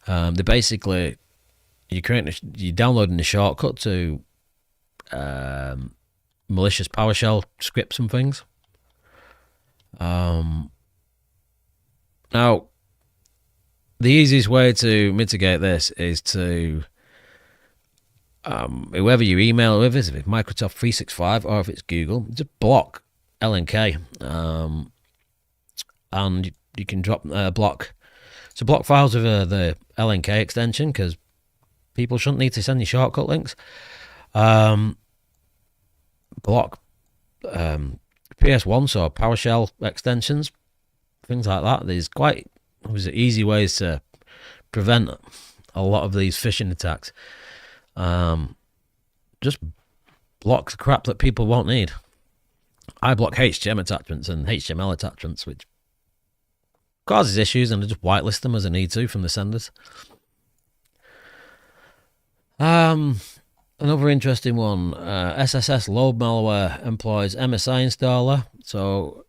they basically you're downloading the shortcut to malicious PowerShell scripts and things. Now, the easiest way to mitigate this is to whoever you email with, if it's Microsoft 365 or if it's Google, just block LNK, and you can drop block files with the LNK extension, because people shouldn't need to send you shortcut links. Block PS1, so PowerShell extensions, things like that. There's quite easy ways to prevent a lot of these phishing attacks. Just block the crap that people won't need. I block HTML attachments and HTML attachments, which causes issues, and I just whitelist them as I need to from the senders. Another interesting one, SSS load malware employs MSI installer. So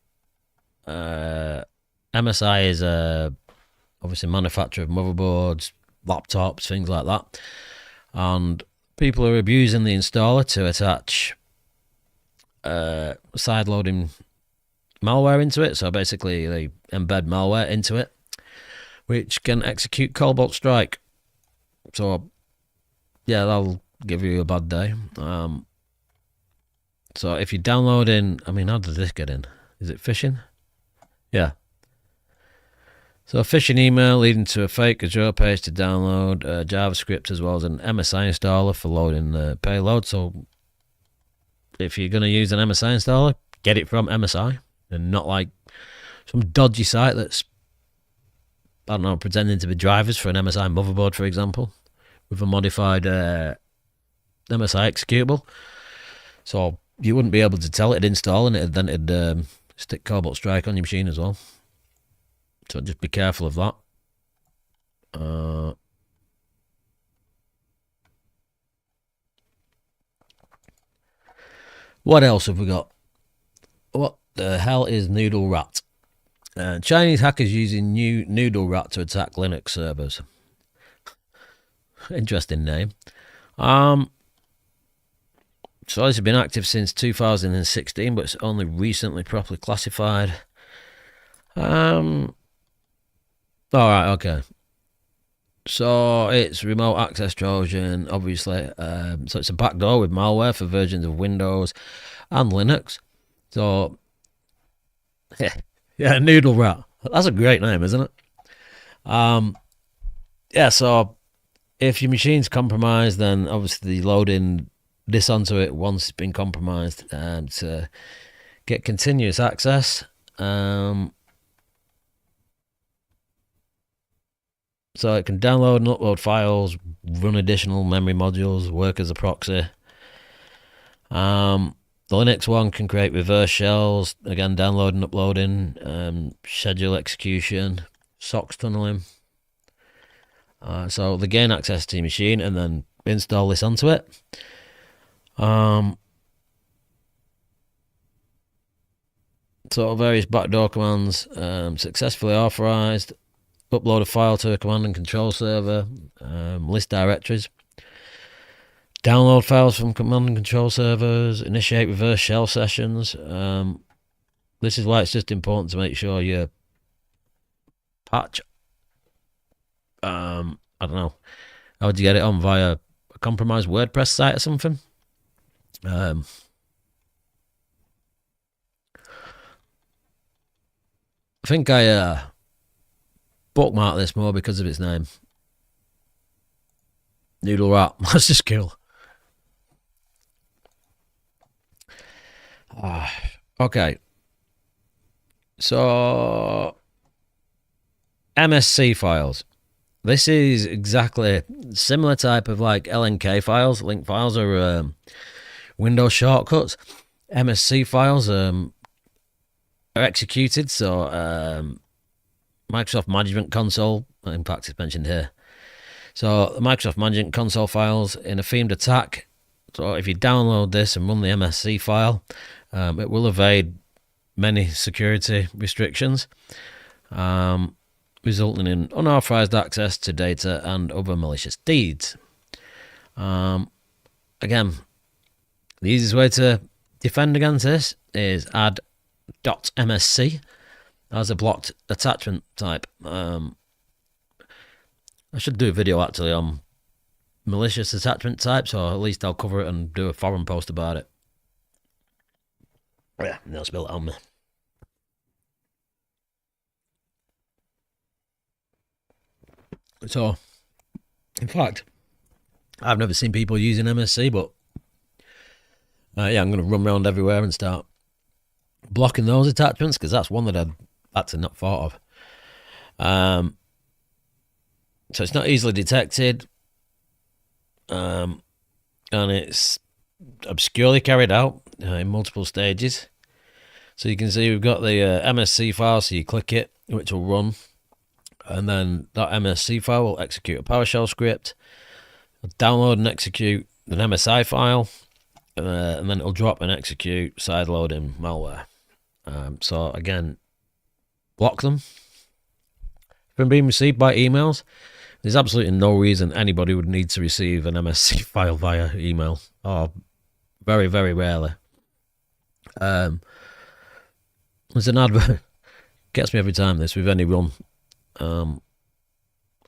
MSI is obviously manufacturer of motherboards, laptops, things like that. And people are abusing the installer to attach side-loading malware into it. So basically they embed malware into it, which can execute Cobalt Strike. So yeah, that'll give you a bad day. So if you're downloading, I mean, how did this get in? Is it phishing? Yeah. So a phishing email leading to a fake Azure page to download JavaScript, as well as an MSI installer for loading the payload. So if you're going to use an MSI installer, get it from MSI and not like some dodgy site that's, I don't know, pretending to be drivers for an MSI motherboard, for example, with a modified MSI executable. So you wouldn't be able to tell it'd install, and it'd stick Cobalt Strike on your machine as well. So just be careful of that. What else have we got? What the hell is Noodle Rat? Chinese hackers using new Noodle Rat to attack Linux servers. Interesting name. So this has been active since 2016, but it's only recently properly classified. Alright, okay. So it's remote access Trojan, obviously. So it's a backdoor with malware for versions of Windows and Linux. So, yeah, Noodle Rat. That's a great name, isn't it? Yeah, so if your machine's compromised, then obviously loading this onto it once it's been compromised to get continuous access. So it can download and upload files, run additional memory modules, work as a proxy. The Linux one can create reverse shells, again downloading, uploading, schedule execution, SOX tunneling. So they gain access to your machine and then install this onto it. So various backdoor commands, successfully authorized. Upload a file to a command and control server, list directories, download files from command and control servers, initiate reverse shell sessions. This is why it's just important to make sure you patch. I don't know. How would you get it on via a compromised WordPress site or something? I think I bookmark this more because of its name. Noodle Rat. That's just cool. Okay. So MSC files. This is exactly similar type of like LNK files. Link files are Windows shortcuts. MSC files are executed. So Microsoft Management Console, in fact, it's mentioned here. So the Microsoft Management Console files in a themed attack. So if you download this and run the MSC file, it will evade many security restrictions, resulting in unauthorized access to data and other malicious deeds. Again, the easiest way to defend against this is add .msc as a blocked attachment type. I should do a video actually on malicious attachment types, or at least I'll cover it and do a forum post about it. Yeah, they'll spill it on me. So, in fact, I've never seen people using MSC, but yeah, I'm going to run around everywhere and start blocking those attachments, because that's one that I'd actually not thought of. So it's not easily detected, and it's obscurely carried out in multiple stages. So you can see we've got the MSC file, so you click it, which will run, and then that MSC file will execute a PowerShell script, download and execute an MSI file, and then it'll drop and execute sideloading malware. So again, block them from being received by emails. There's absolutely no reason anybody would need to receive an MSC file via email, or very, very rarely. There's an advert, gets me every time this, with any run. I'm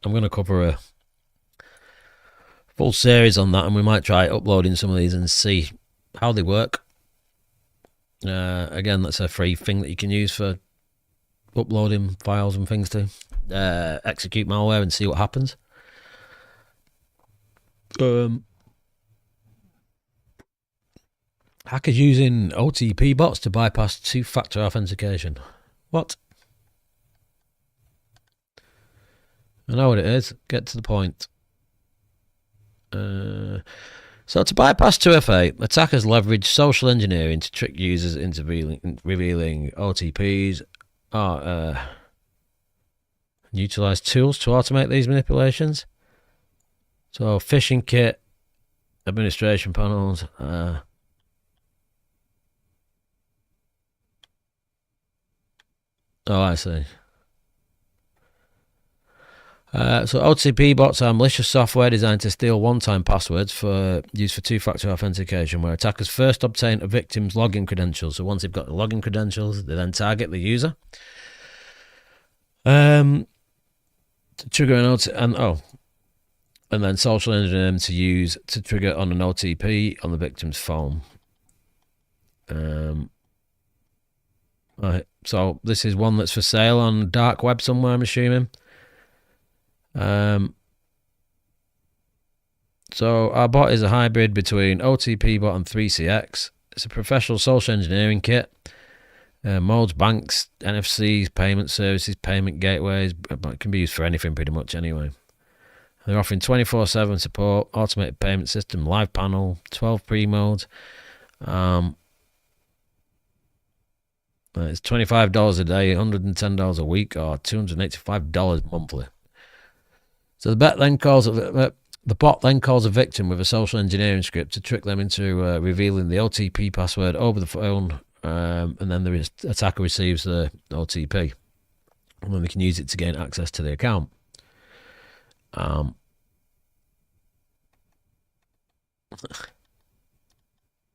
going to cover a full series on that, and we might try uploading some of these and see how they work. Again, that's a free thing that you can use for uploading files and things to execute malware and see what happens. Hackers using OTP bots to bypass two-factor authentication. What? I know what it is. Get to the point. So to bypass 2FA, attackers leverage social engineering to trick users into revealing OTPs, utilize tools to automate these manipulations. So phishing kit, administration panels, Oh, I see. So OTP bots are malicious software designed to steal one-time passwords used for two-factor authentication, where attackers first obtain a victim's login credentials. So once they've got the login credentials, they then target the user. To trigger an OTP, and then social engineer them to trigger on an OTP on the victim's phone. Right. So this is one that's for sale on dark web somewhere, I'm assuming. So our bot is a hybrid between OTP bot and 3CX. It's a professional social engineering kit. Molds banks, NFCs, payment services, payment gateways. It can be used for anything pretty much anyway. They're offering 24/7 support, automated payment system, live panel, 12 pre-modes. It's $25 a day, $110 a week, or $285 monthly. So the bot then calls a victim with a social engineering script to trick them into revealing the OTP password over the phone, and then the attacker receives the OTP, and then they can use it to gain access to the account.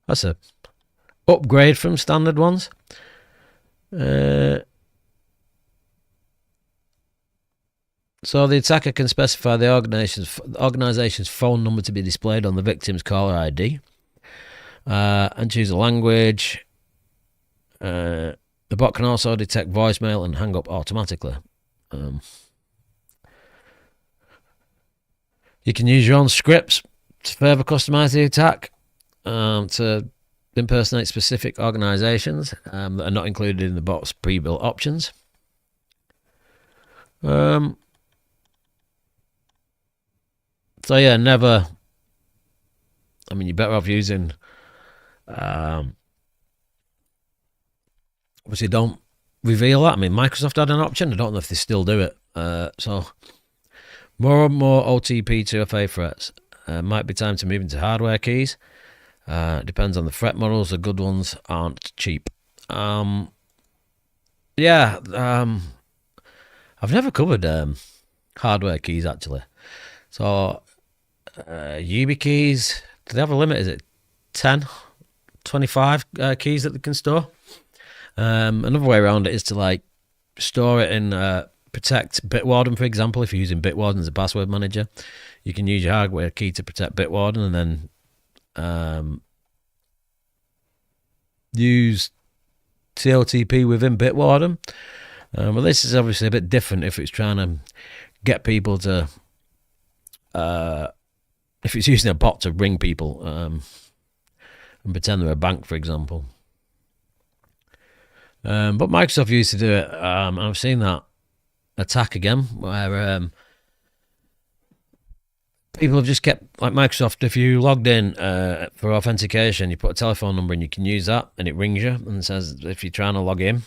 That's a upgrade from standard ones. So the attacker can specify the organization's phone number to be displayed on the victim's caller ID, and choose a language. The bot can also detect voicemail and hang up automatically. You can use your own scripts to further customize the attack to impersonate specific organizations that are not included in the bot's pre-built options. So yeah, never. I mean, you're better off using. Obviously, don't reveal that. I mean, Microsoft had an option. I don't know if they still do it. So more and more OTP 2FA threats. Might be time to move into hardware keys. Depends on the threat models. The good ones aren't cheap. I've never covered hardware keys actually. So YubiKeys, do they have a limit? Is it 10, 25 keys that they can store? Another way around it is to like store it in protect Bitwarden, for example. If you're using Bitwarden as a password manager, you can use your hardware key to protect Bitwarden, and then use TOTP within Bitwarden. Well, this is obviously a bit different if it's trying to get people to, if it's using a bot to ring people and pretend they're a bank, for example. But Microsoft used to do it. I've seen that attack again, where people have just kept, like Microsoft, if you logged in for authentication, you put a telephone number and you can use that, and it rings you and says if you're trying to log in,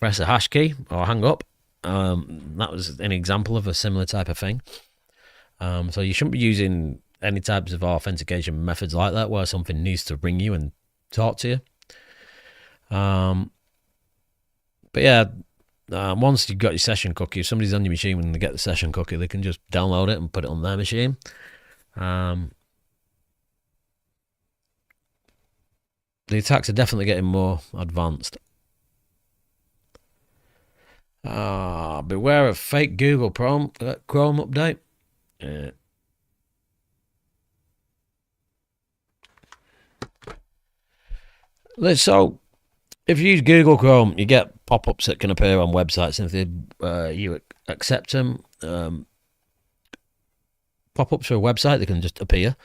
press a hash key or hang up. That was an example of a similar type of thing. So you shouldn't be using any types of authentication methods like that where something needs to ring you and talk to you. But yeah, once you've got your session cookie, if somebody's on your machine when they get the session cookie, they can just download it and put it on their machine. The attacks are definitely getting more advanced. Beware of fake Google Chrome update. So, if you use Google Chrome, you get pop-ups that can appear on websites, and if you accept them, pop-ups for a website, they can just appear.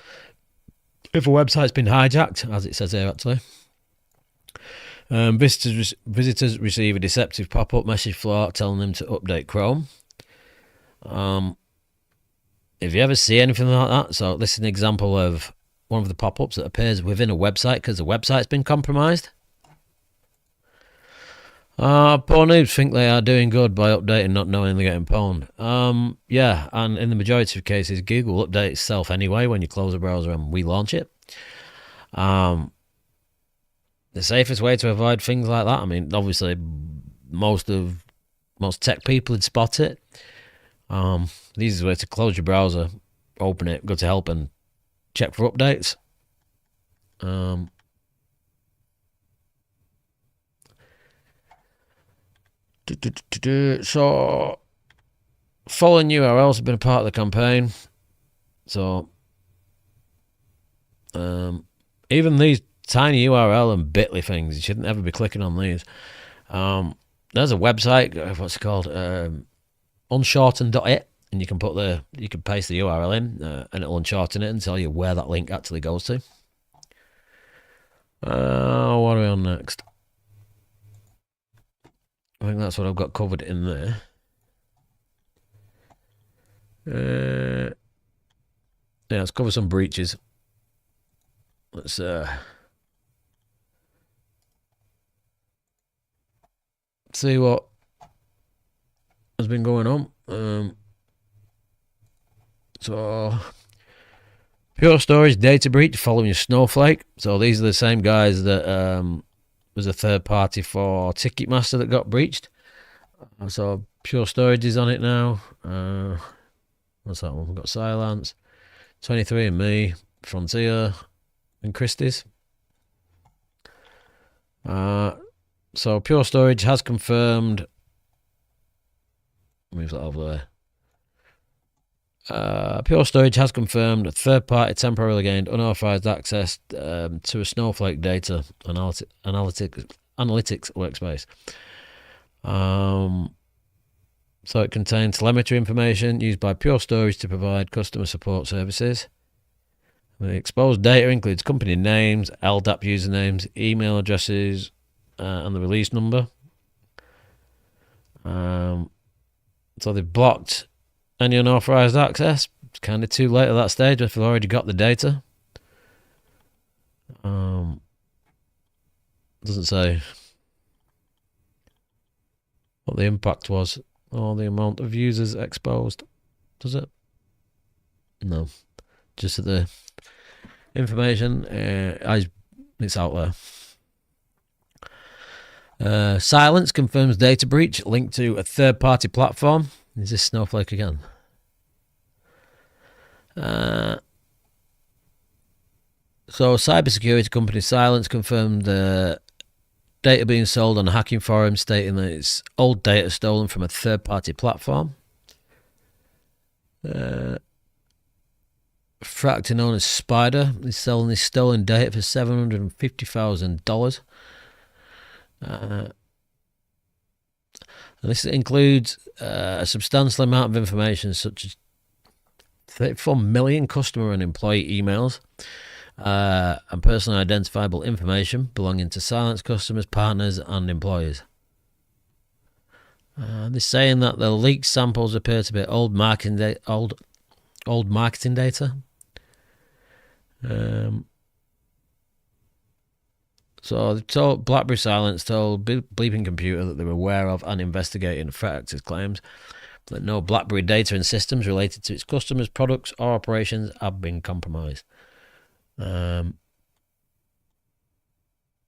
If a website's been hijacked, as it says here actually, visitors receive a deceptive pop-up message flow telling them to update Chrome. If you ever see anything like that, so this is an example of one of the pop-ups that appears within a website because the website's been compromised. Poor noobs think they are doing good by updating, not knowing they're getting pwned. Yeah, and in the majority of cases, Google will update itself anyway when you close a browser and relaunch it. The safest way to avoid things like that, I mean, obviously, most of most tech people would spot it. The easiest way to close your browser, open it, go to help, and check for updates. So, following URLs have been a part of the campaign. So, even these tiny URL and bit.ly things, you shouldn't ever be clicking on these. There's a website, what's it called? Unshorten.it, and you can paste the URL in, and it'll unshorten it and tell you where that link actually goes to. What are we on next? I think that's what I've got covered in there. Yeah, let's cover some breaches. Let's see what has been going on. So, Pure Storage data breach following Snowflake. So these are the same guys that was a third party for Ticketmaster that got breached. So Pure Storage is on it now. What's that one? We've got Silence, 23andMe, Frontier, and Christie's. So Pure Storage has confirmed. Move that over there. Pure Storage has confirmed a third party temporarily gained unauthorized access to a Snowflake data analytics workspace. So it contains telemetry information used by Pure Storage to provide customer support services. The exposed data includes company names, LDAP usernames, email addresses, and the release number. So they've blocked any unauthorized access. It's kind of too late at that stage if they've already got the data. Doesn't say what the impact was or the amount of users exposed, does it? No, just the information. It's out there. Silence confirms data breach linked to a third-party platform. Is this Snowflake again? So, cybersecurity company Silence confirmed data being sold on a hacking forum, stating that it's old data stolen from a third-party platform. Fractor known as Spider is selling this stolen data for $750,000. And this includes a substantial amount of information such as 34 million customer and employee emails and personally identifiable information belonging to Silence customers, partners, and employees. They're saying that the leaked samples appear to be old marketing data. So they told BlackBerry Silence told Bleeping Computer that they were aware of and investigating threat actors' claims that no BlackBerry data and systems related to its customers, products, or operations have been compromised. So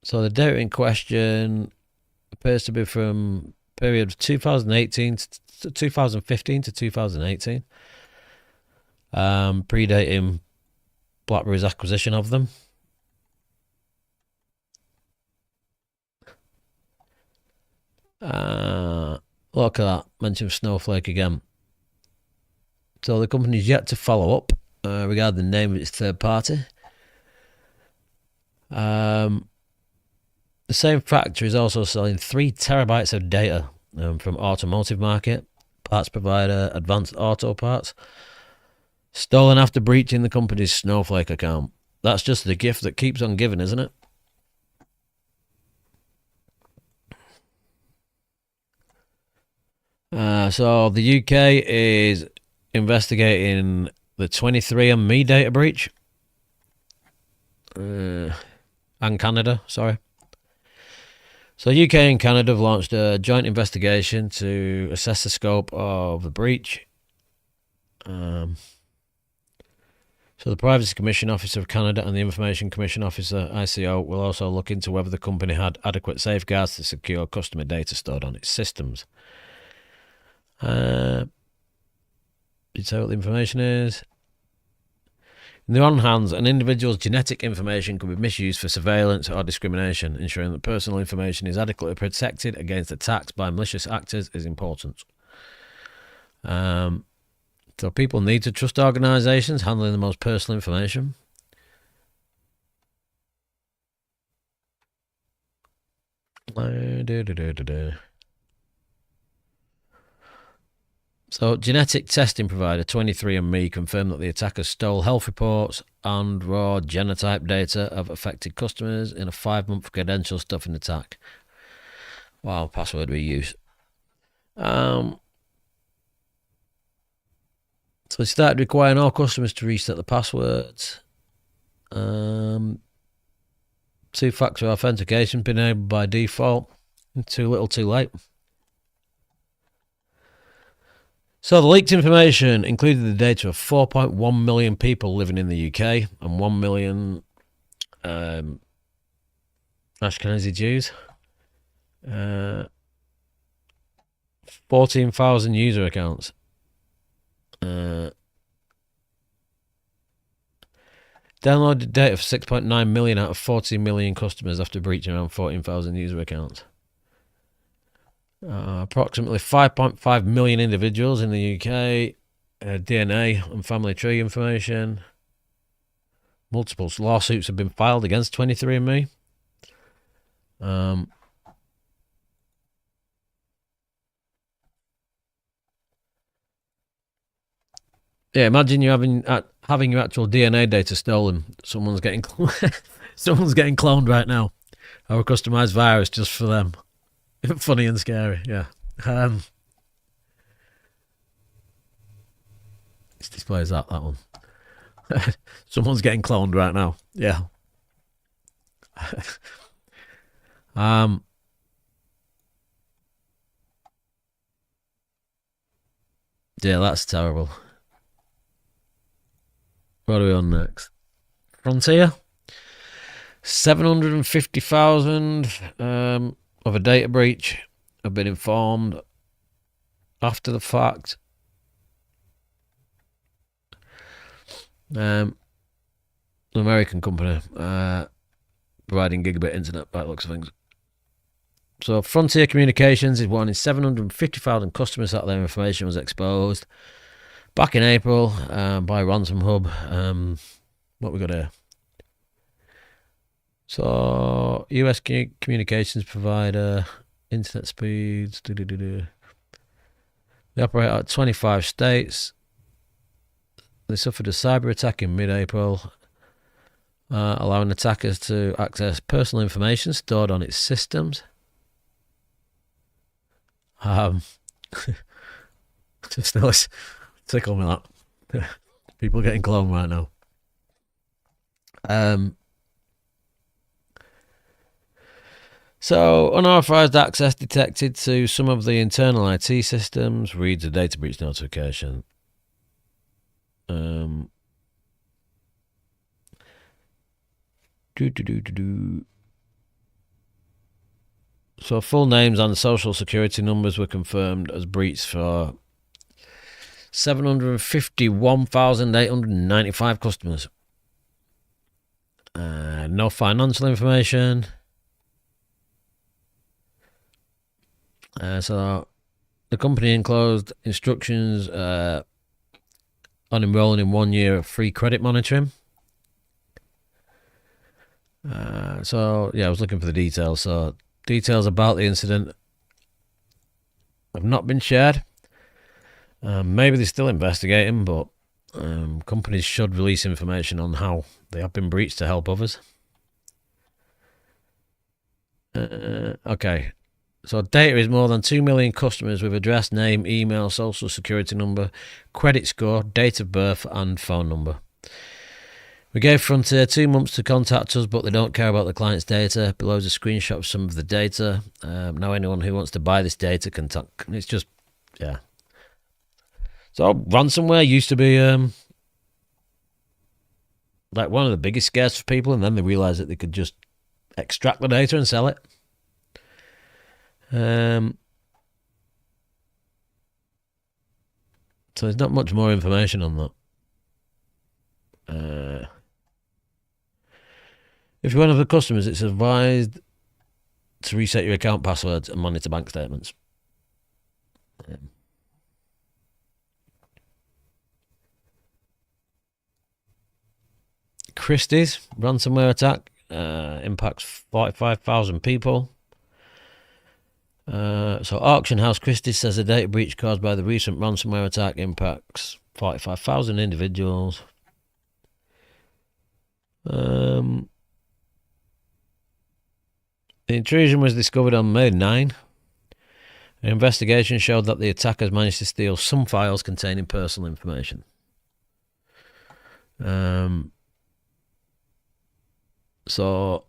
the data in question appears to be from period of 2018 to 2015 to 2018, predating BlackBerry's acquisition of them. Look at that, mention of Snowflake again. So the company's yet to follow up regarding the name of its third party. The same factory is also selling 3 terabytes of data from automotive market, parts provider, Advanced Auto Parts, stolen after breaching the company's Snowflake account. That's just the gift that keeps on giving, isn't it? So the UK is investigating the 23andMe data breach. And Canada, sorry. So UK and Canada have launched a joint investigation to assess the scope of the breach. So the Privacy Commission Officer of Canada and the Information Commission Officer, ICO, will also look into whether the company had adequate safeguards to secure customer data stored on its systems. You tell what the information is. In the one hand, an individual's genetic information could be misused for surveillance or discrimination. Ensuring that personal information is adequately protected against attacks by malicious actors is important. So people need to trust organisations handling the most personal information. So, genetic testing provider 23andMe confirmed that the attackers stole health reports and raw genotype data of affected customers in a 5-month credential stuffing attack. Wow, password reuse. So they started requiring all customers to reset the passwords. Two-factor authentication been enabled by default. Too little, too late. So the leaked information included the data of 4.1 million people living in the UK and 1 million Ashkenazi Jews. 14,000 user accounts. Downloaded data for 6.9 million out of 14 million customers after breaching around 14,000 user accounts. Approximately 5.5 million individuals in the UK, DNA and family tree information. Multiple lawsuits have been filed against 23andMe. Yeah, imagine you having your actual DNA data stolen. Someone's getting cloned right now. Or a customized virus just for them. Funny and scary, yeah. This displays that one. Someone's getting cloned right now. Yeah. Yeah, that's terrible. What are we on next? Frontier. 750,000 of a data breach have been informed after the fact. An American company providing gigabit internet by the looks of things. So Frontier Communications is warning 750,000 customers that their information was exposed back in April by Ransom Hub. What we got here? So US communications provider, internet speeds. They operate out of 25 states. They suffered a cyber attack in mid-April, allowing attackers to access personal information stored on its systems. Just nice. Tickle me that. People getting cloned right now. So, unauthorized access detected to some of the internal IT systems. Reads a data breach notification. So full names and social security numbers were confirmed as breached for 751,895 customers. No financial information. So the company enclosed instructions on enrolling in 1 year of free credit monitoring. So yeah, I was looking for the details. So details about the incident have not been shared. Maybe they're still investigating, but companies should release information on how they have been breached to help others. Okay. So data is more than 2 million customers with address, name, email, social security number, credit score, date of birth, and phone number. We gave Frontier 2 months to contact us, but they don't care about the client's data. Below is a screenshot of some of the data. Now anyone who wants to buy this data can talk. It's just, yeah. So ransomware used to be like one of the biggest scares for people, and then they realised that they could just extract the data and sell it. So there's not much more information on that. If you're one of the customers, it's advised to reset your account passwords and monitor bank statements. Christie's ransomware attack impacts 45,000 people. So Auction House Christie's says a data breach caused by the recent ransomware attack impacts 45,000 individuals. The intrusion was discovered on May 9. An investigation showed that the attackers managed to steal some files containing personal information. So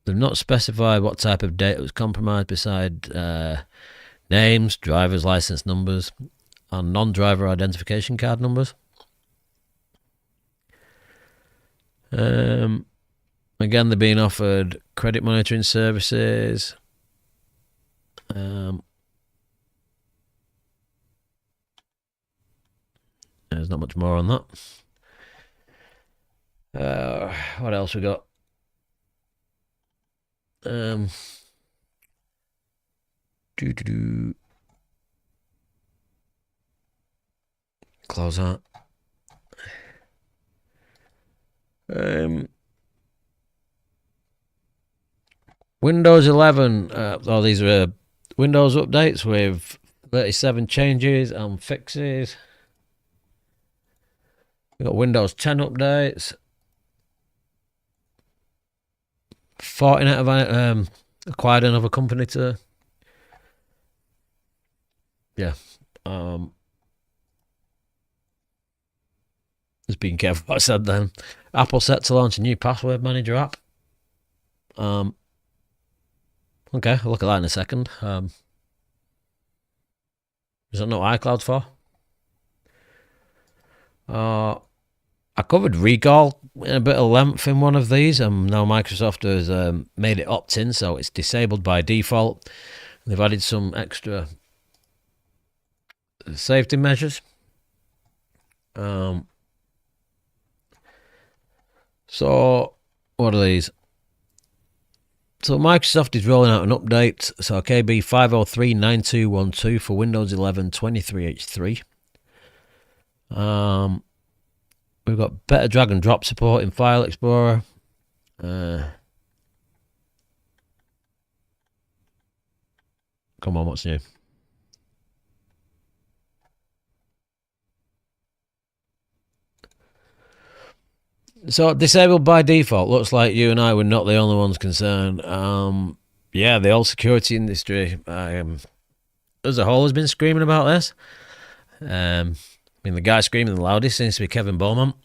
they've not specified what type of data was compromised beside names, driver's license numbers, and non-driver identification card numbers. Again, they're being offered credit monitoring services. There's not much more on that. What else we got? Close that. Windows 11. These are Windows updates with 37 changes and fixes. We've got Windows 10 updates. Fortinet have acquired another company to... Yeah. Just being careful what I said then. Apple set to launch a new password manager app. Okay, I'll look at that in a second. Is that not iCloud's for? I covered recall in a bit of length in one of these, and now Microsoft has made it opt-in, so it's disabled by default. They've added some extra safety measures. So, what are these? So Microsoft is rolling out an update, so KB 5039212 for Windows 11 23H3. We've got better drag and drop support in File Explorer. Come on, what's new? So disabled by default. Looks like you and I were not the only ones concerned. Yeah, the whole security industry as a whole has been screaming about this. I mean, the guy screaming the loudest seems to be Kevin Beaumont.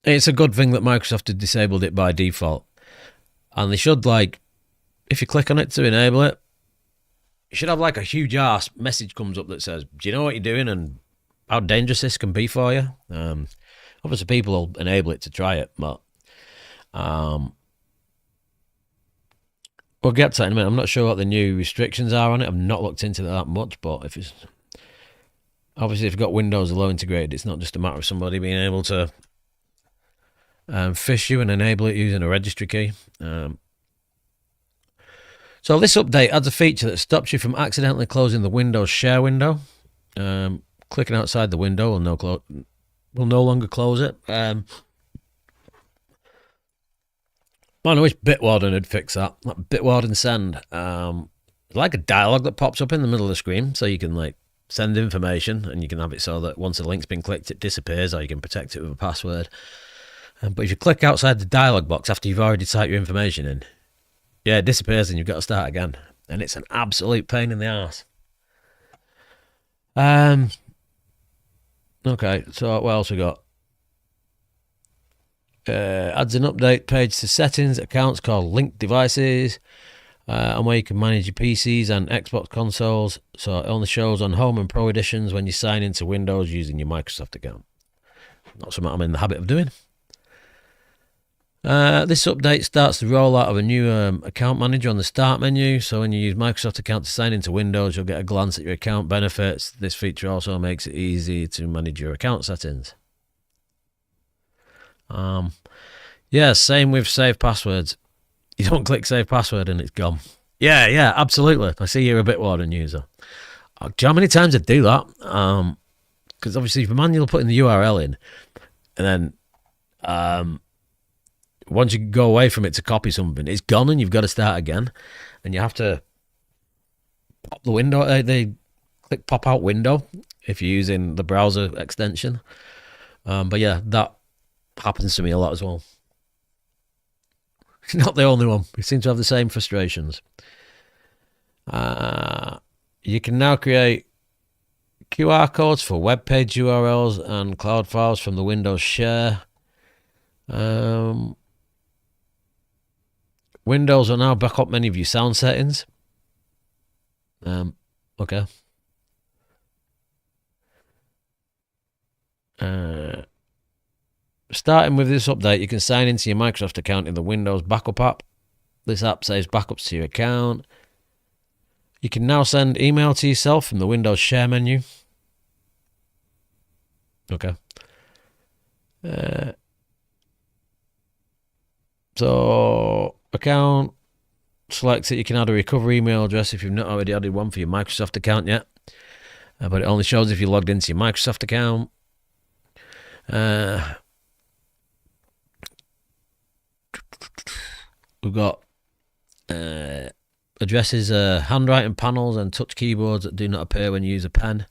It's a good thing that Microsoft had disabled it by default. And they should, like, if you click on it to enable it, you should have like a huge ass message comes up that says, do you know what you're doing and how dangerous this can be for you? Obviously people will enable it to try it, but we'll get to that in a minute. I'm not sure what the new restrictions are on it. I've not looked into that much, but if it's obviously if you've got Windows low integrated, it's not just a matter of somebody being able to phish you and enable it using a registry key. So this update adds a feature that stops you from accidentally closing the Windows share window. Clicking outside the window will no longer close it. Man, I wish Bitwarden had fixed that. Like Bitwarden Send. Like a dialogue that pops up in the middle of the screen, so you can like send information, and you can have it so that once a link's been clicked, it disappears, or you can protect it with a password. But if you click outside the dialogue box after you've already typed your information in, yeah, it disappears and you've got to start again. And it's an absolute pain in the arse. Okay, so what else we got? Adds an update page to settings, accounts called linked devices, and where you can manage your PCs and Xbox consoles. So it only shows on Home and Pro editions when you sign into Windows using your Microsoft account. Not something I'm in the habit of doing. This update starts the rollout of a new account manager on the start menu. So when you use Microsoft account to sign into Windows, you'll get a glance at your account benefits. This feature also makes it easy to manage your account settings. Yeah, same with save passwords. You don't click save password and it's gone. Yeah, absolutely. I see you're a Bitwarden user. Do you know how many times I do that? Because obviously if you're manually putting the URL in, and then once you go away from it to copy something, it's gone and you've got to start again. And you have to pop the window, they click pop out window if you're using the browser extension. But yeah, that happens to me a lot as well. Not the only one. We seem to have the same frustrations. You can now create QR codes for web page URLs and cloud files from the Windows Share. Windows will now back up many of your sound settings. Okay. Starting with this update, you can sign into your Microsoft account in the Windows Backup app. This app saves backups to your account. You can now send email to yourself from the Windows Share menu. Okay. So, account, select it. You can add a recovery email address if you've not already added one for your Microsoft account yet. But it only shows if you logged into your Microsoft account. We've got addresses, handwriting panels and touch keyboards that do not appear when you use a pen.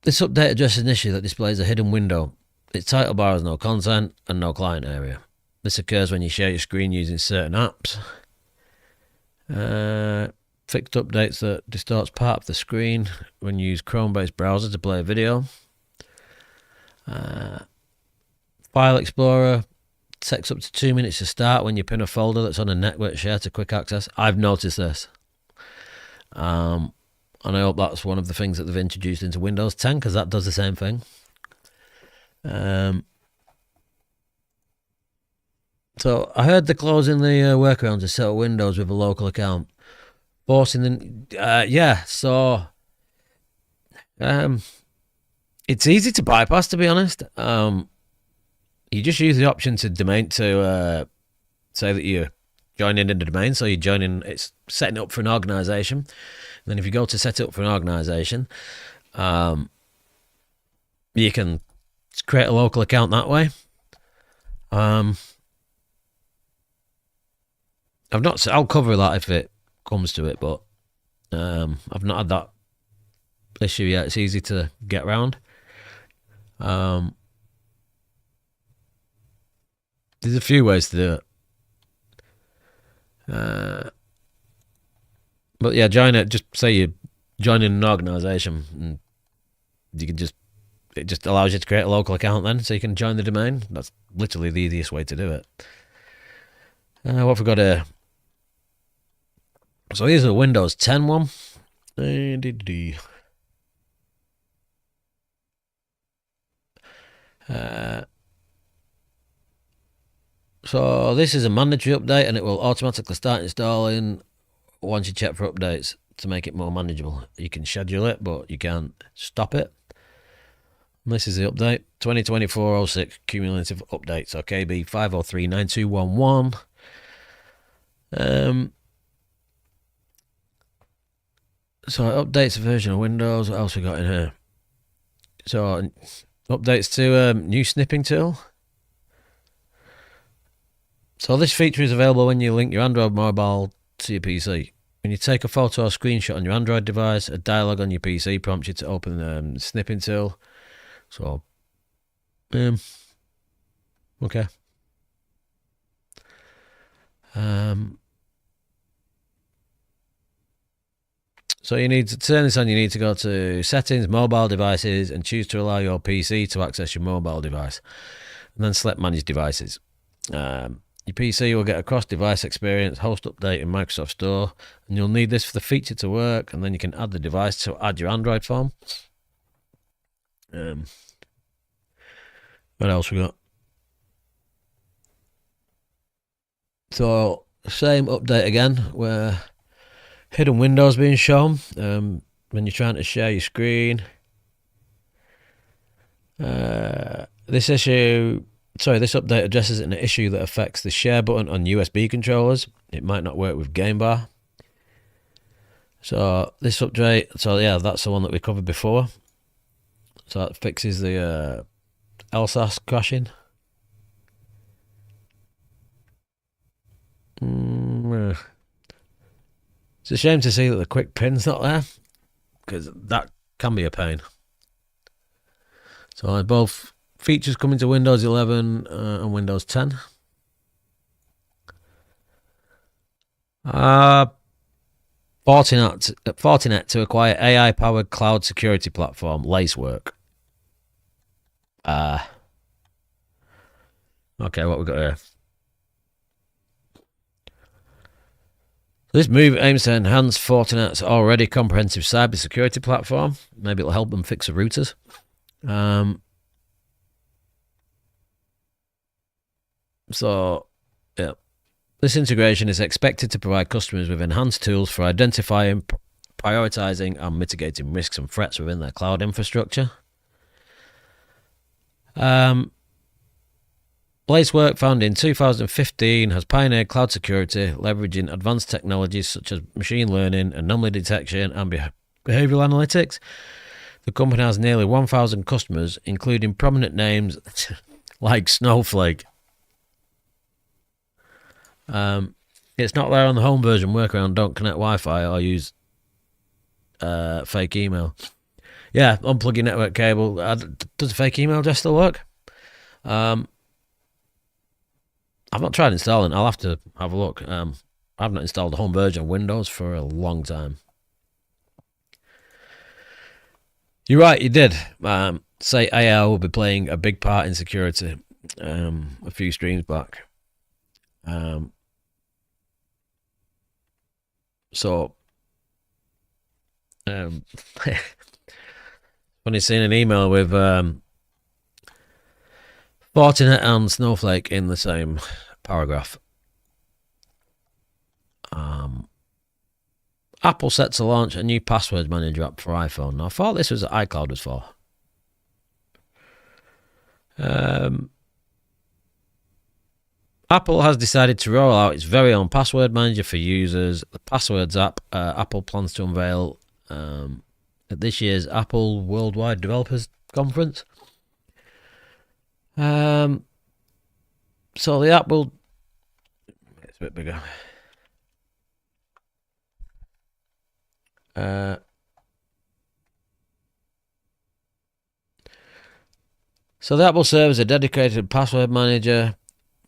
This update addresses an issue that displays a hidden window. Its title bar has no content and no client area. This occurs when you share your screen using certain apps. Fixed updates that distorts part of the screen when you use Chrome-based browser to play a video. File Explorer takes up to 2 minutes to start when you pin a folder that's on a network share to quick access. I've noticed this. And I hope that's one of the things that they've introduced into Windows 10, because that does the same thing. So I heard they're closing the workaround to set up Windows with a local account. Forcing the it's easy to bypass, to be honest. You just use the option to domain to say that you're joining in the domain. So you're joining, it's setting it up for an organization. And then if you go to set it up for an organization, you can create a local account that way. I'll cover that if it comes to it, but I've not had that issue yet. It's easy to get around. There's a few ways to do it. But yeah, join it. Just say you're joining an organization, and you can it just allows you to create a local account then, so you can join the domain. That's literally the easiest way to do it. What have we got here? So here's a Windows 10 one. So this is a mandatory update, and it will automatically start installing once you check for updates to make it more manageable. You can schedule it, but you can't stop it. And this is the update, 2024-06 cumulative updates, KB 5039211. So it updates a version of Windows. What else we got in here? So updates to new snipping tool. So this feature is available when you link your Android mobile to your PC. When you take a photo or screenshot on your Android device, a dialog on your PC prompts you to open the snipping tool. So, okay. So you need to turn this on. You need to go to Settings, Mobile Devices, and choose to allow your PC to access your mobile device. And then select Manage Devices. Your PC will get a cross-device experience, host update in Microsoft Store, and you'll need this for the feature to work, and then you can add the device to add your Android phone. What else we got? So same update again, where hidden windows being shown when you're trying to share your screen. This update addresses an issue that affects the share button on USB controllers. It might not work with Game Bar. So this update, that's the one that we covered before. So that fixes the LSAS crashing. It's a shame to see that the quick pin's not there, because that can be a pain. So both features coming to Windows 11 and Windows 10. Fortinet to acquire AI-powered cloud security platform Lacework. Okay, what we got here? This move aims to enhance Fortinet's already comprehensive cybersecurity platform. Maybe it'll help them fix the routers. This integration is expected to provide customers with enhanced tools for identifying, prioritizing, and mitigating risks and threats within their cloud infrastructure. Lacework, founded in 2015, has pioneered cloud security, leveraging advanced technologies such as machine learning, anomaly detection, and behavioral analytics. The company has nearly 1,000 customers, including prominent names like Snowflake. It's not there on the home version. Workaround: don't connect Wi-Fi or use fake email. Yeah, unplug your network cable. Does a fake email address still work? I've not tried installing. I'll have to have a look. I've not installed the home version of Windows for a long time. You're right, you did. Say AI will be playing a big part in security a few streams back. Funny seeing an email with Fortinet and Snowflake in the same paragraph. Apple set to launch a new password manager app for iPhone. Now, I thought this was what iCloud was for. Apple has decided to roll out its very own password manager for users. The Passwords app Apple plans to unveil at this year's Apple Worldwide Developers Conference. So the app will... It's a bit bigger. So the app will serve as a dedicated password manager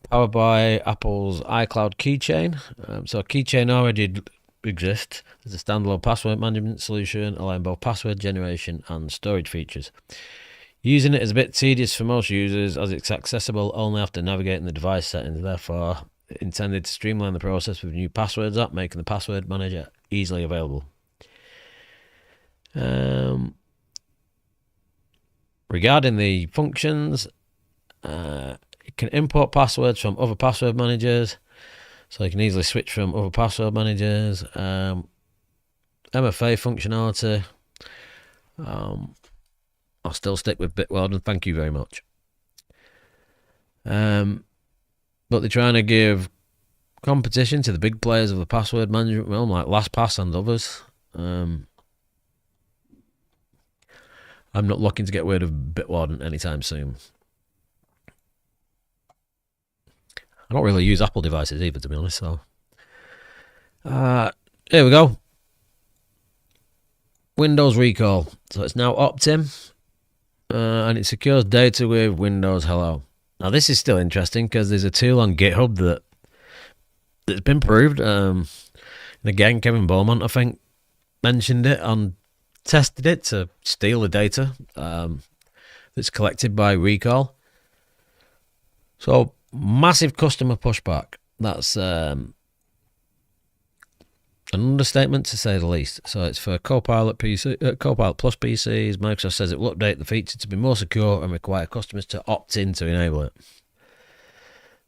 powered by Apple's iCloud keychain. So keychain already exists as a standalone password management solution, allowing both password generation and storage features. Using it is a bit tedious for most users, as it's accessible only after navigating the device settings. Therefore, intended to streamline the process with a new Passwords app, making the password manager easily available. Regarding the functions, it can import passwords from other password managers, so you can easily switch from other password managers. MFA functionality. I'll still stick with Bitwarden, thank you very much. But they're trying to give competition to the big players of the password management realm, like LastPass and others. I'm not looking to get rid of Bitwarden anytime soon. I don't really use Apple devices either, to be honest. So, here we go. Windows recall. So it's now opt-in, and it secures data with Windows Hello. Now this is still interesting because there's a tool on GitHub that's been proved. And again, Kevin Beaumont, I think, mentioned it and tested it to steal the data that's collected by recall. So massive customer pushback. That's An understatement to say the least. So it's for Copilot Copilot Plus PCs. Microsoft says it will update the feature to be more secure and require customers to opt in to enable it.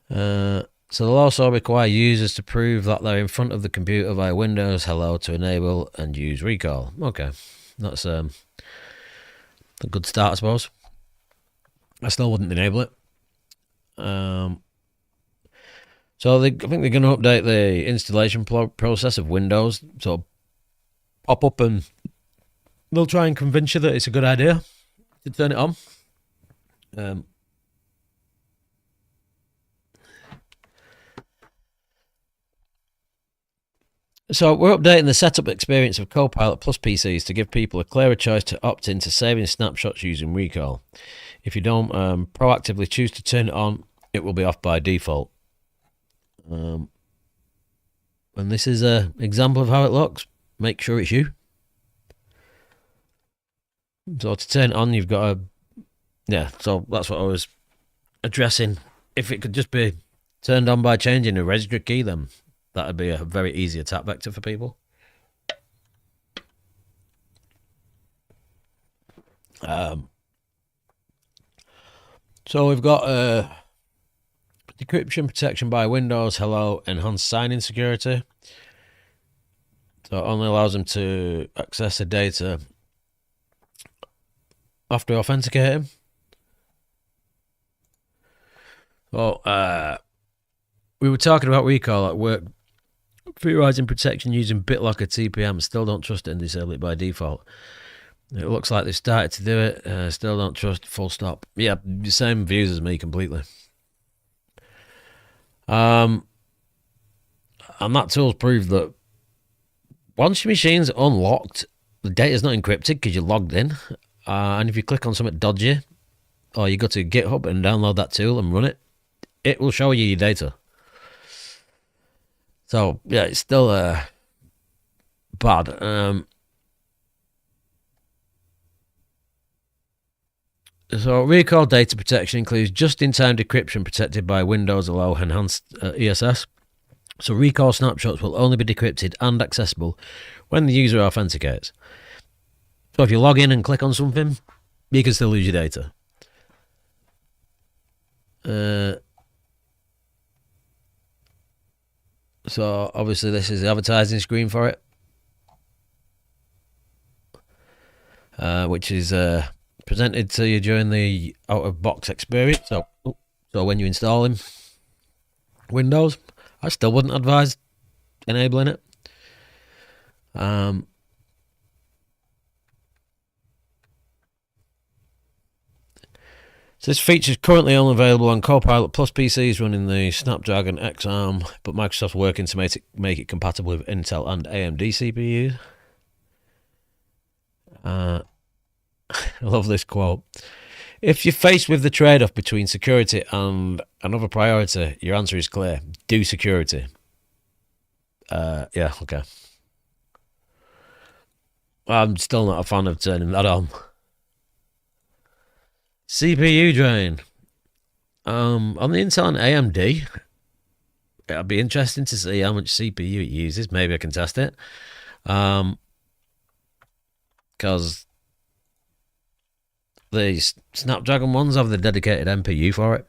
So they'll also require users to prove that they're in front of the computer via Windows Hello to enable and use recall. Okay, that's a good start, I suppose. I still wouldn't enable it. So I think they're going to update the installation process of Windows. So pop up and they'll try and convince you that it's a good idea to turn it on. So we're updating the setup experience of Copilot Plus PCs to give people a clearer choice to opt into saving snapshots using recall. If you don't proactively choose to turn it on, it will be off by default. And this is an example of how it looks. Make sure it's you. So to turn it on, you've got so that's what I was addressing. If it could just be turned on by changing a registry key, then that would be a very easy attack vector for people. So we've got decryption protection by Windows Hello enhanced sign-in security. So it only allows them to access the data after authenticating. Well, we were talking about recall at work. Theorizing protection using BitLocker TPM. Still don't trust it and disable it by default. It looks like they've started to do it. Still don't trust. Full stop. Yeah, the same views as me completely. And that tool's proved that once your machine's unlocked, the data's not encrypted because you're logged in. And if you click on something dodgy, or you go to GitHub and download that tool and run it, it will show you your data. So, yeah, it's still bad. So, recall data protection includes just-in-time decryption protected by Windows Hello enhanced ESS. So, recall snapshots will only be decrypted and accessible when the user authenticates. So, if you log in and click on something, you can still lose your data. So obviously this is the advertising screen for it, which is presented to you during the out-of-box experience. So when you're installing Windows, I still wouldn't advise enabling it. So this feature is currently only available on Copilot Plus PCs running the Snapdragon X ARM, but Microsoft's working to make it compatible with Intel and AMD CPUs. I love this quote. If you're faced with the trade-off between security and another priority, your answer is clear. Do security. Yeah, okay. I'm still not a fan of turning that on. CPU drain. On the Intel and AMD, it'll be interesting to see how much CPU it uses. Maybe I can test it. Because the Snapdragon ones have the dedicated NPU for it.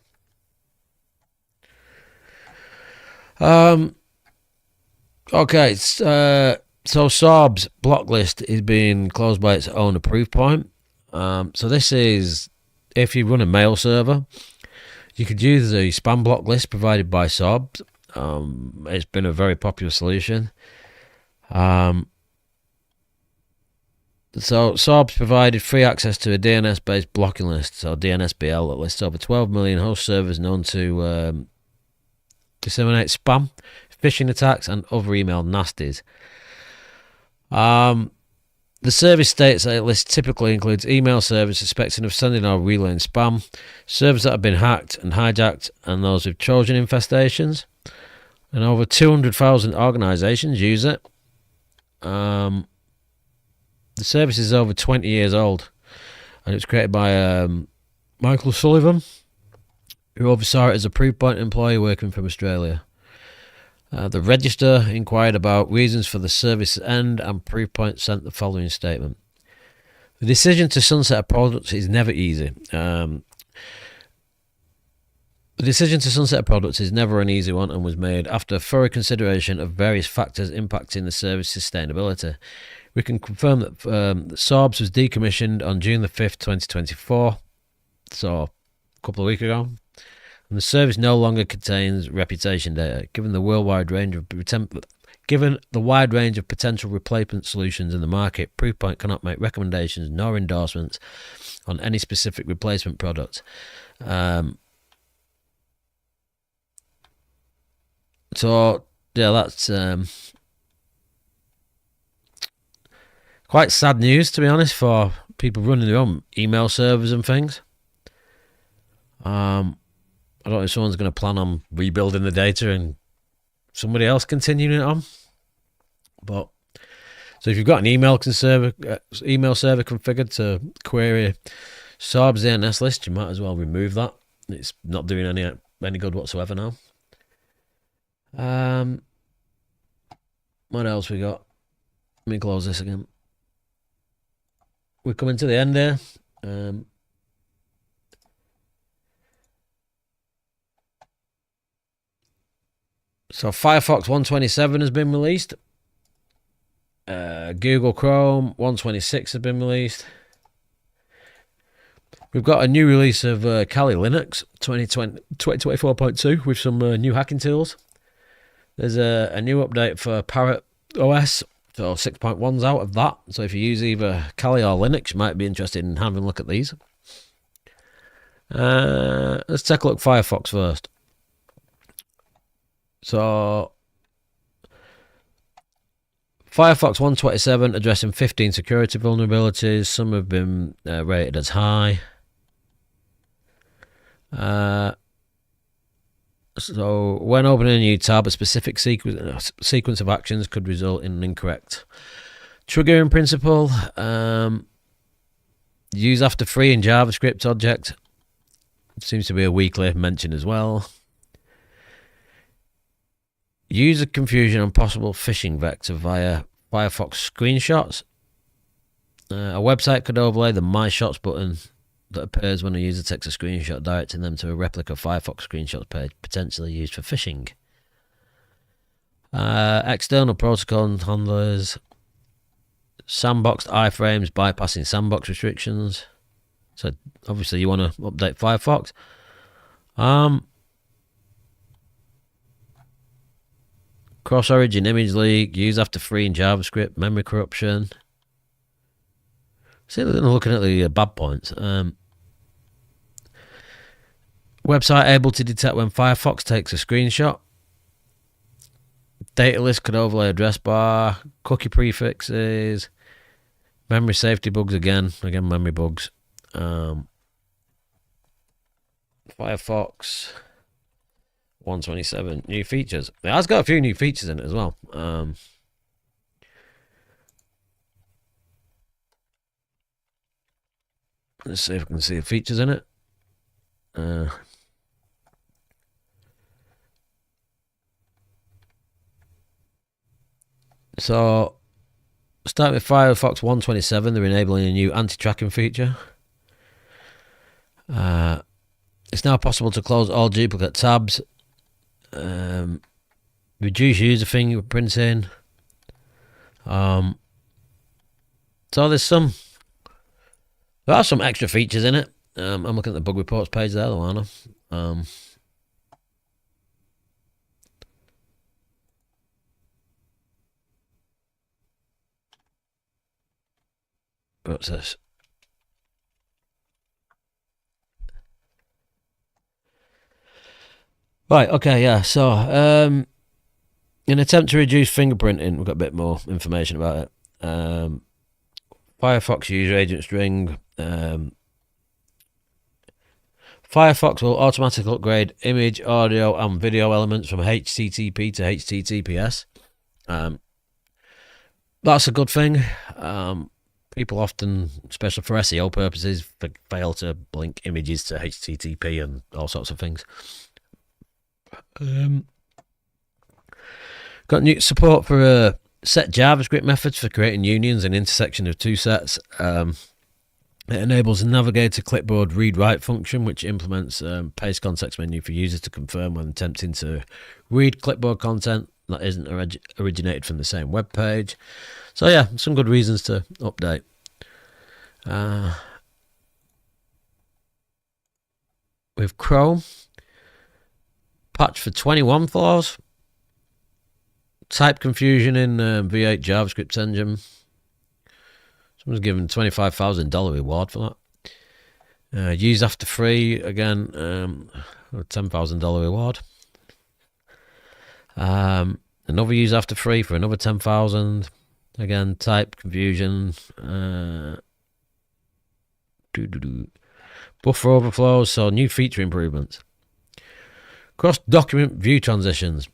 Okay, so Saab's block list is being closed by its own approved point. So this is if you run a mail server, you could use the spam block list provided by Saab. It's been a very popular solution. So Saab's provided free access to a DNS-based blocking list, so DNSBL, that lists over 12 million host servers known to disseminate spam, phishing attacks, and other email nasties. The service states that it lists typically includes email servers suspected of sending or relaying spam, servers that have been hacked and hijacked, and those with Trojan infestations. And over 200,000 organizations use it. The service is over 20 years old, and it was created by Michael Sullivan, who oversaw it as a Proofpoint employee working from Australia. The Register inquired about reasons for the service end, and Proofpoint sent the following statement. The decision to sunset a product is never easy. The decision to sunset a product is never an easy one and was made after thorough consideration of various factors impacting the service sustainability. We can confirm that Sorbs was decommissioned on June the 5th, 2024, so a couple of weeks ago, and the service no longer contains reputation data. Given the wide range of potential replacement solutions in the market, Proofpoint cannot make recommendations nor endorsements on any specific replacement product. So yeah, that's quite sad news, to be honest, for people running their own email servers and things. I don't know if someone's going to plan on rebuilding the data and somebody else continuing it on. But so if you've got an email server configured to query Sorb's DNS list, you might as well remove that. It's not doing any good whatsoever now. What else we got? Let me close this again. We're coming to the end here. So Firefox 127 has been released. Google Chrome 126 has been released. We've got a new release of Kali Linux 2024.2 with some new hacking tools. There's a new update for Parrot OS, so 6.1's out of that. So if you use either Kali or Linux, you might be interested in having a look at these. Let's take a look at Firefox first. So Firefox 127 addressing 15 security vulnerabilities. Some have been rated as high. So when opening a new tab, a specific sequence of actions could result in an incorrect triggering principle. Use after free in JavaScript object seems to be a weekly mention as well. User confusion on possible phishing vector via Firefox screenshots. A website could overlay the My Shots button that appears when a user takes a screenshot, directing them to a replica Firefox screenshots page, potentially used for phishing. External protocol handlers. Sandboxed iframes bypassing sandbox restrictions. So obviously you want to update Firefox. Cross-origin image leak, use after free in JavaScript, memory corruption. See, they're looking at the bad points. Website able to detect when Firefox takes a screenshot. Data list could overlay address bar. Cookie prefixes. Memory safety bugs again memory bugs. Firefox 127 new features. It has got a few new features in it as well. Let's see if I can see the features in it. So, start with Firefox 127. They're enabling a new anti-tracking feature. It's now possible to close all duplicate tabs. Reduce user fingerprinting. So there are some extra features in it. I'm looking at the bug reports page there, Luana. What's this? Right, okay, yeah. So, in an attempt to reduce fingerprinting, we've got a bit more information about it. Firefox user agent string. Firefox will automatically upgrade image, audio, and video elements from HTTP to HTTPS. That's a good thing. People often, especially for SEO purposes, fail to link images to HTTP and all sorts of things. Got new support for set JavaScript methods for creating unions and intersection of two sets. It enables a navigator clipboard read-write function, which implements paste context menu for users to confirm when attempting to read clipboard content that isn't originated from the same web page. So yeah, some good reasons to update. With Chrome, patch for 21 flaws. Type confusion in V8 JavaScript engine. Someone's given $25,000 reward for that. Use after free, again, $10,000 reward. Another use after free for another 10,000. Again, type confusion. Buffer overflows, so new feature improvements. Cross document view transitions.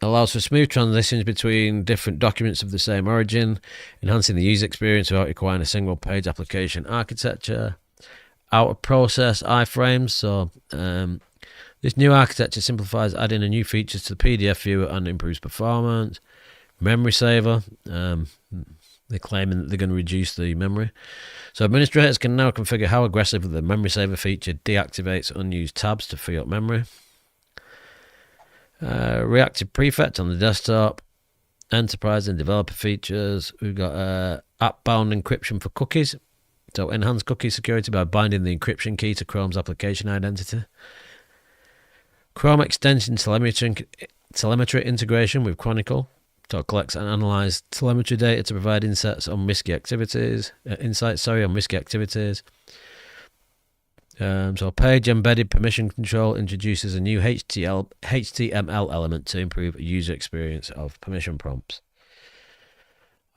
Allows for smooth transitions between different documents of the same origin, enhancing the user experience without requiring a single page application architecture. Out of process iframes. So this new architecture simplifies adding a new features to the PDF viewer and improves performance. Memory saver. They're claiming that they're going to reduce the memory. So administrators can now configure how aggressive the memory saver feature deactivates unused tabs to free up memory. Reactive prefetch on the desktop. Enterprise and developer features. We've got app-bound encryption for cookies. So enhance cookie security by binding the encryption key to Chrome's application identity. Chrome extension telemetry integration with Chronicle. So it collects and analyzes telemetry data to provide insights on risky activities. So page embedded permission control introduces a new HTML element to improve user experience of permission prompts.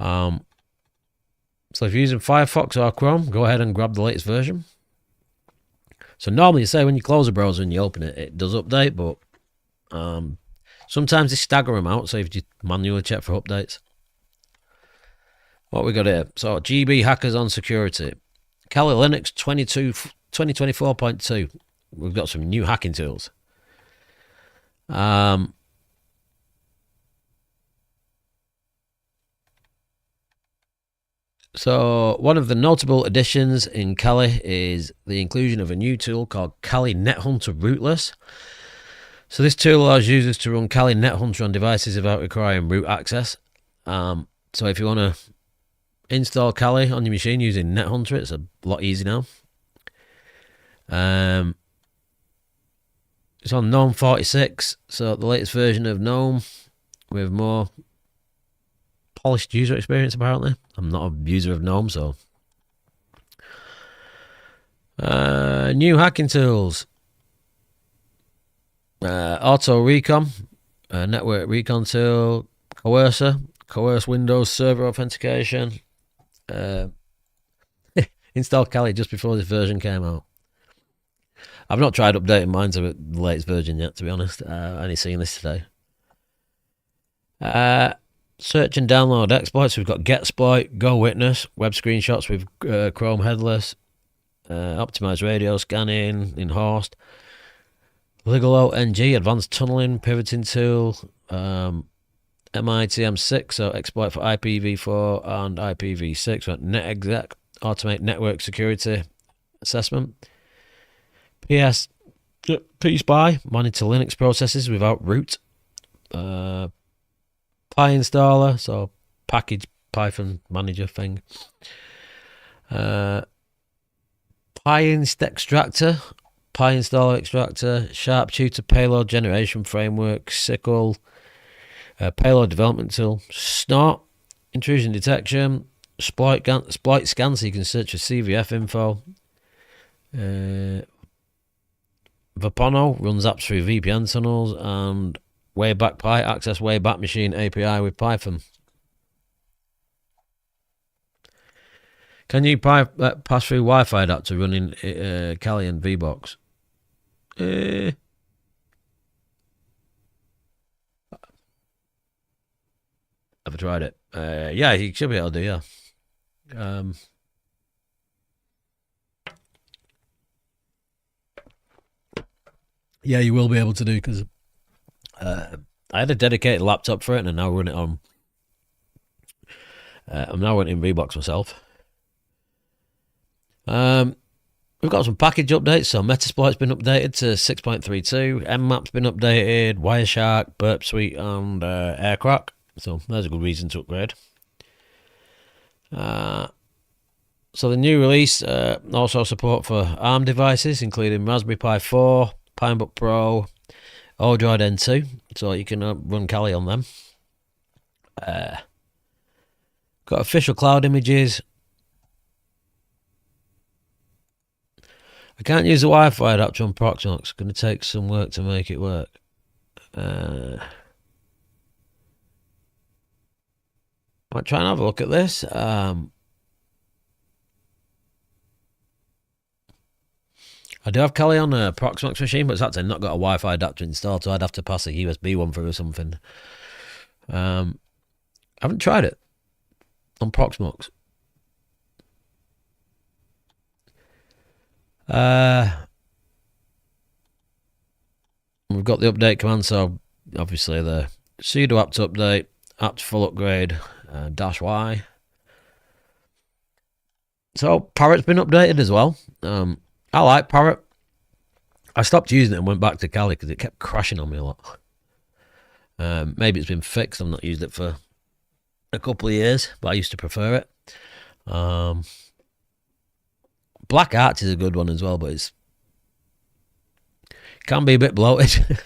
So if you're using Firefox or Chrome, go ahead and grab the latest version. So normally you say when you close a browser and you open it, it does update, but sometimes they stagger them out, so if you manually check for updates. What we got here? So GB hackers on security. Kali Linux 2024.2. We've got some new hacking tools. So one of the notable additions in Kali is the inclusion of a new tool called Kali NetHunter Rootless. So this tool allows users to run Kali NetHunter on devices without requiring root access. So if you want to install Kali on your machine using NetHunter, it's a lot easier now. It's on GNOME 46, so the latest version of GNOME with more polished user experience, apparently. I'm not a user of GNOME, so. New hacking tools. Auto Recon, network recon tool, coerce Windows Server authentication. Installed Kali just before this version came out. I've not tried updating mine to the latest version yet, to be honest. I've only seen this today. Search and download exploits. We've got Getsploit, Go Witness, web screenshots with Chrome headless, optimized radio scanning in Host, Ligalo NG, advanced tunneling, pivoting tool, MITM6, so exploit for IPv4 and IPv6, NetExec, automate network security assessment, PSpy, monitor Linux processes without root, Pi installer, so package Python manager thing, Pi extractor, Pi installer extractor, Sharpshooter payload generation framework, Sickle, payload development tool, Snort, intrusion detection, exploit scan so you can search for CVF info, Vapono runs apps through VPN tunnels, and Wayback Pi access Wayback Machine API with Python. Can you pass through Wi-Fi adapter running Kali and VBox? Have I tried it? Yeah, you should be able to do, yeah. Yeah, you will be able to do, because I had a dedicated laptop for it, and I now run it on. I'm now running VBox myself. We've got some package updates. So Metasploit's been updated to 6.32. Nmap's been updated. Wireshark, Burp Suite, and Aircrack. So there's a good reason to upgrade. So the new release also support for ARM devices, including Raspberry Pi 4, Pinebook Pro, Odroid N2. So you can run Kali on them. Got official cloud images. I can't use the Wi-Fi adapter on Proxmox. It's going to take some work to make it work. Might try and have a look at this. I do have Kali on a Proxmox machine, but it's actually not got a Wi-Fi adapter installed, so I'd have to pass a USB one through or something. I haven't tried it on Proxmox. We've got the update command, so obviously the sudo apt update, apt full upgrade, -y. So Parrot's been updated as well. I like Parrot. I stopped using it and went back to Kali because it kept crashing on me a lot. Maybe it's been fixed. I've not used it for a couple of years, but I used to prefer it. Black Arch is a good one as well, but it can be a bit bloated.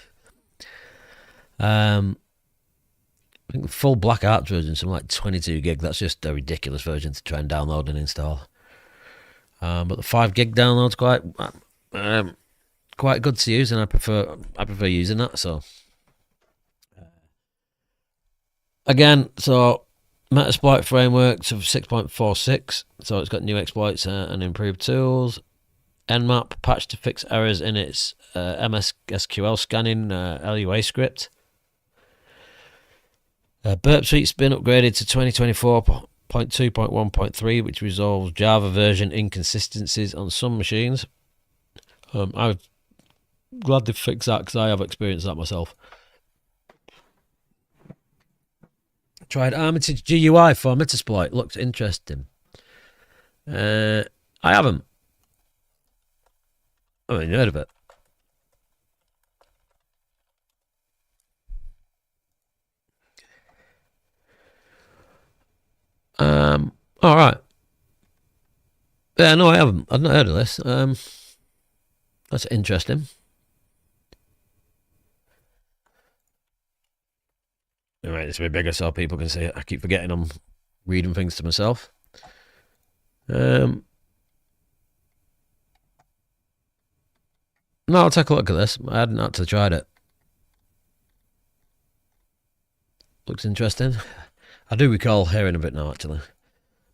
I think the full Black Arch version is something like 22 gig. That's just a ridiculous version to try and download and install. But the 5 gig download's quite good to use, and I prefer using that. So again, so Metasploit frameworks of 6.46, so it's got new exploits and improved tools. Nmap patch to fix errors in its MS-SQL scanning LUA script. Burp Suite's been upgraded to 2024.2.1.3, which resolves Java version inconsistencies on some machines. I'm glad they fixed that because I have experienced that myself. Tried Armitage GUI for Metasploit. Looks interesting. I haven't. I haven't heard of it. All right. Yeah, no, I haven't. I've not heard of this. That's interesting. All right, it's a bit bigger so people can see it. I keep forgetting I'm reading things to myself. No, I'll take a look at this. I hadn't actually tried it. Looks interesting. I do recall hearing of it now, actually.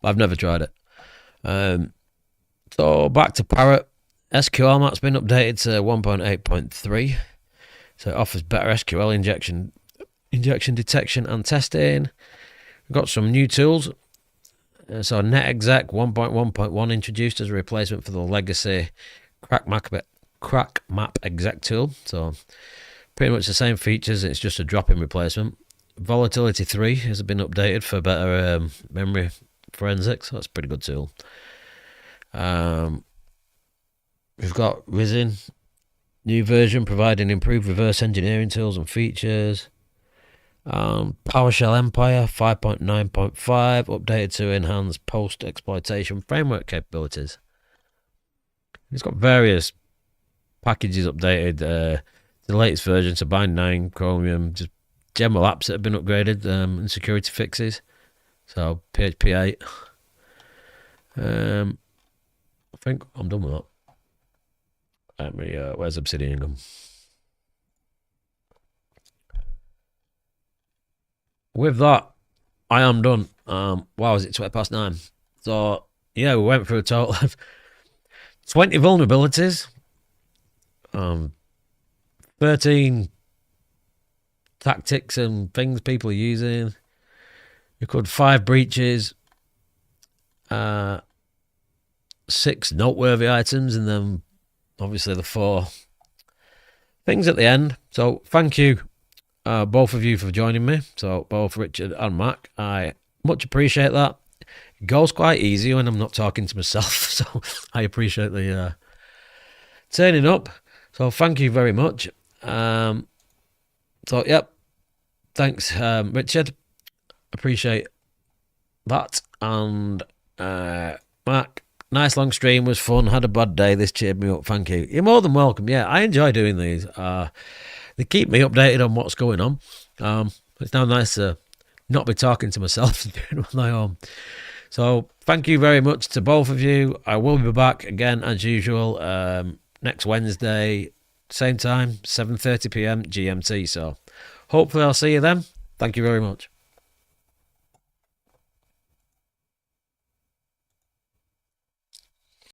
But I've never tried it. So back to Parrot. SQL map's been updated to 1.8.3. So it offers better SQL injection detection and testing. We've got some new tools. So NetExec 1.1.1 introduced as a replacement for the legacy Crack Map exec tool. So pretty much the same features. It's just a drop-in replacement. Volatility 3 has been updated for better memory forensics. So that's a pretty good tool. We've got Risen, new version providing improved reverse engineering tools and features. PowerShell Empire 5.9.5 updated to enhance post-exploitation framework capabilities. It's got various packages updated. The latest version, so Bind 9, Chromium, just general apps that have been upgraded, and security fixes. So PHP 8. I think I'm done with that. Where's Obsidian gone? With that, I am done. Wow, is it 9:20? So yeah, we went through a total of 20 vulnerabilities, 13 tactics and things people are using. We covered 5 breaches, 6 noteworthy items, and then obviously the 4 things at the end. So thank you both of you for joining me. So both Richard and Mac, I much appreciate that. It goes quite easy when I'm not talking to myself, so I appreciate the turning up. So thank you very much. So yep, thanks, Richard. Appreciate that. And Mac, nice long stream, was fun. Had a bad day. This cheered me up. Thank you. You're more than welcome. Yeah, I enjoy doing these. They keep me updated on what's going on. It's now nice to not be talking to myself and doing it on my own. So thank you very much to both of you. I will be back again as usual next Wednesday, same time, 7:30 p.m. GMT. So hopefully I'll see you then. Thank you very much.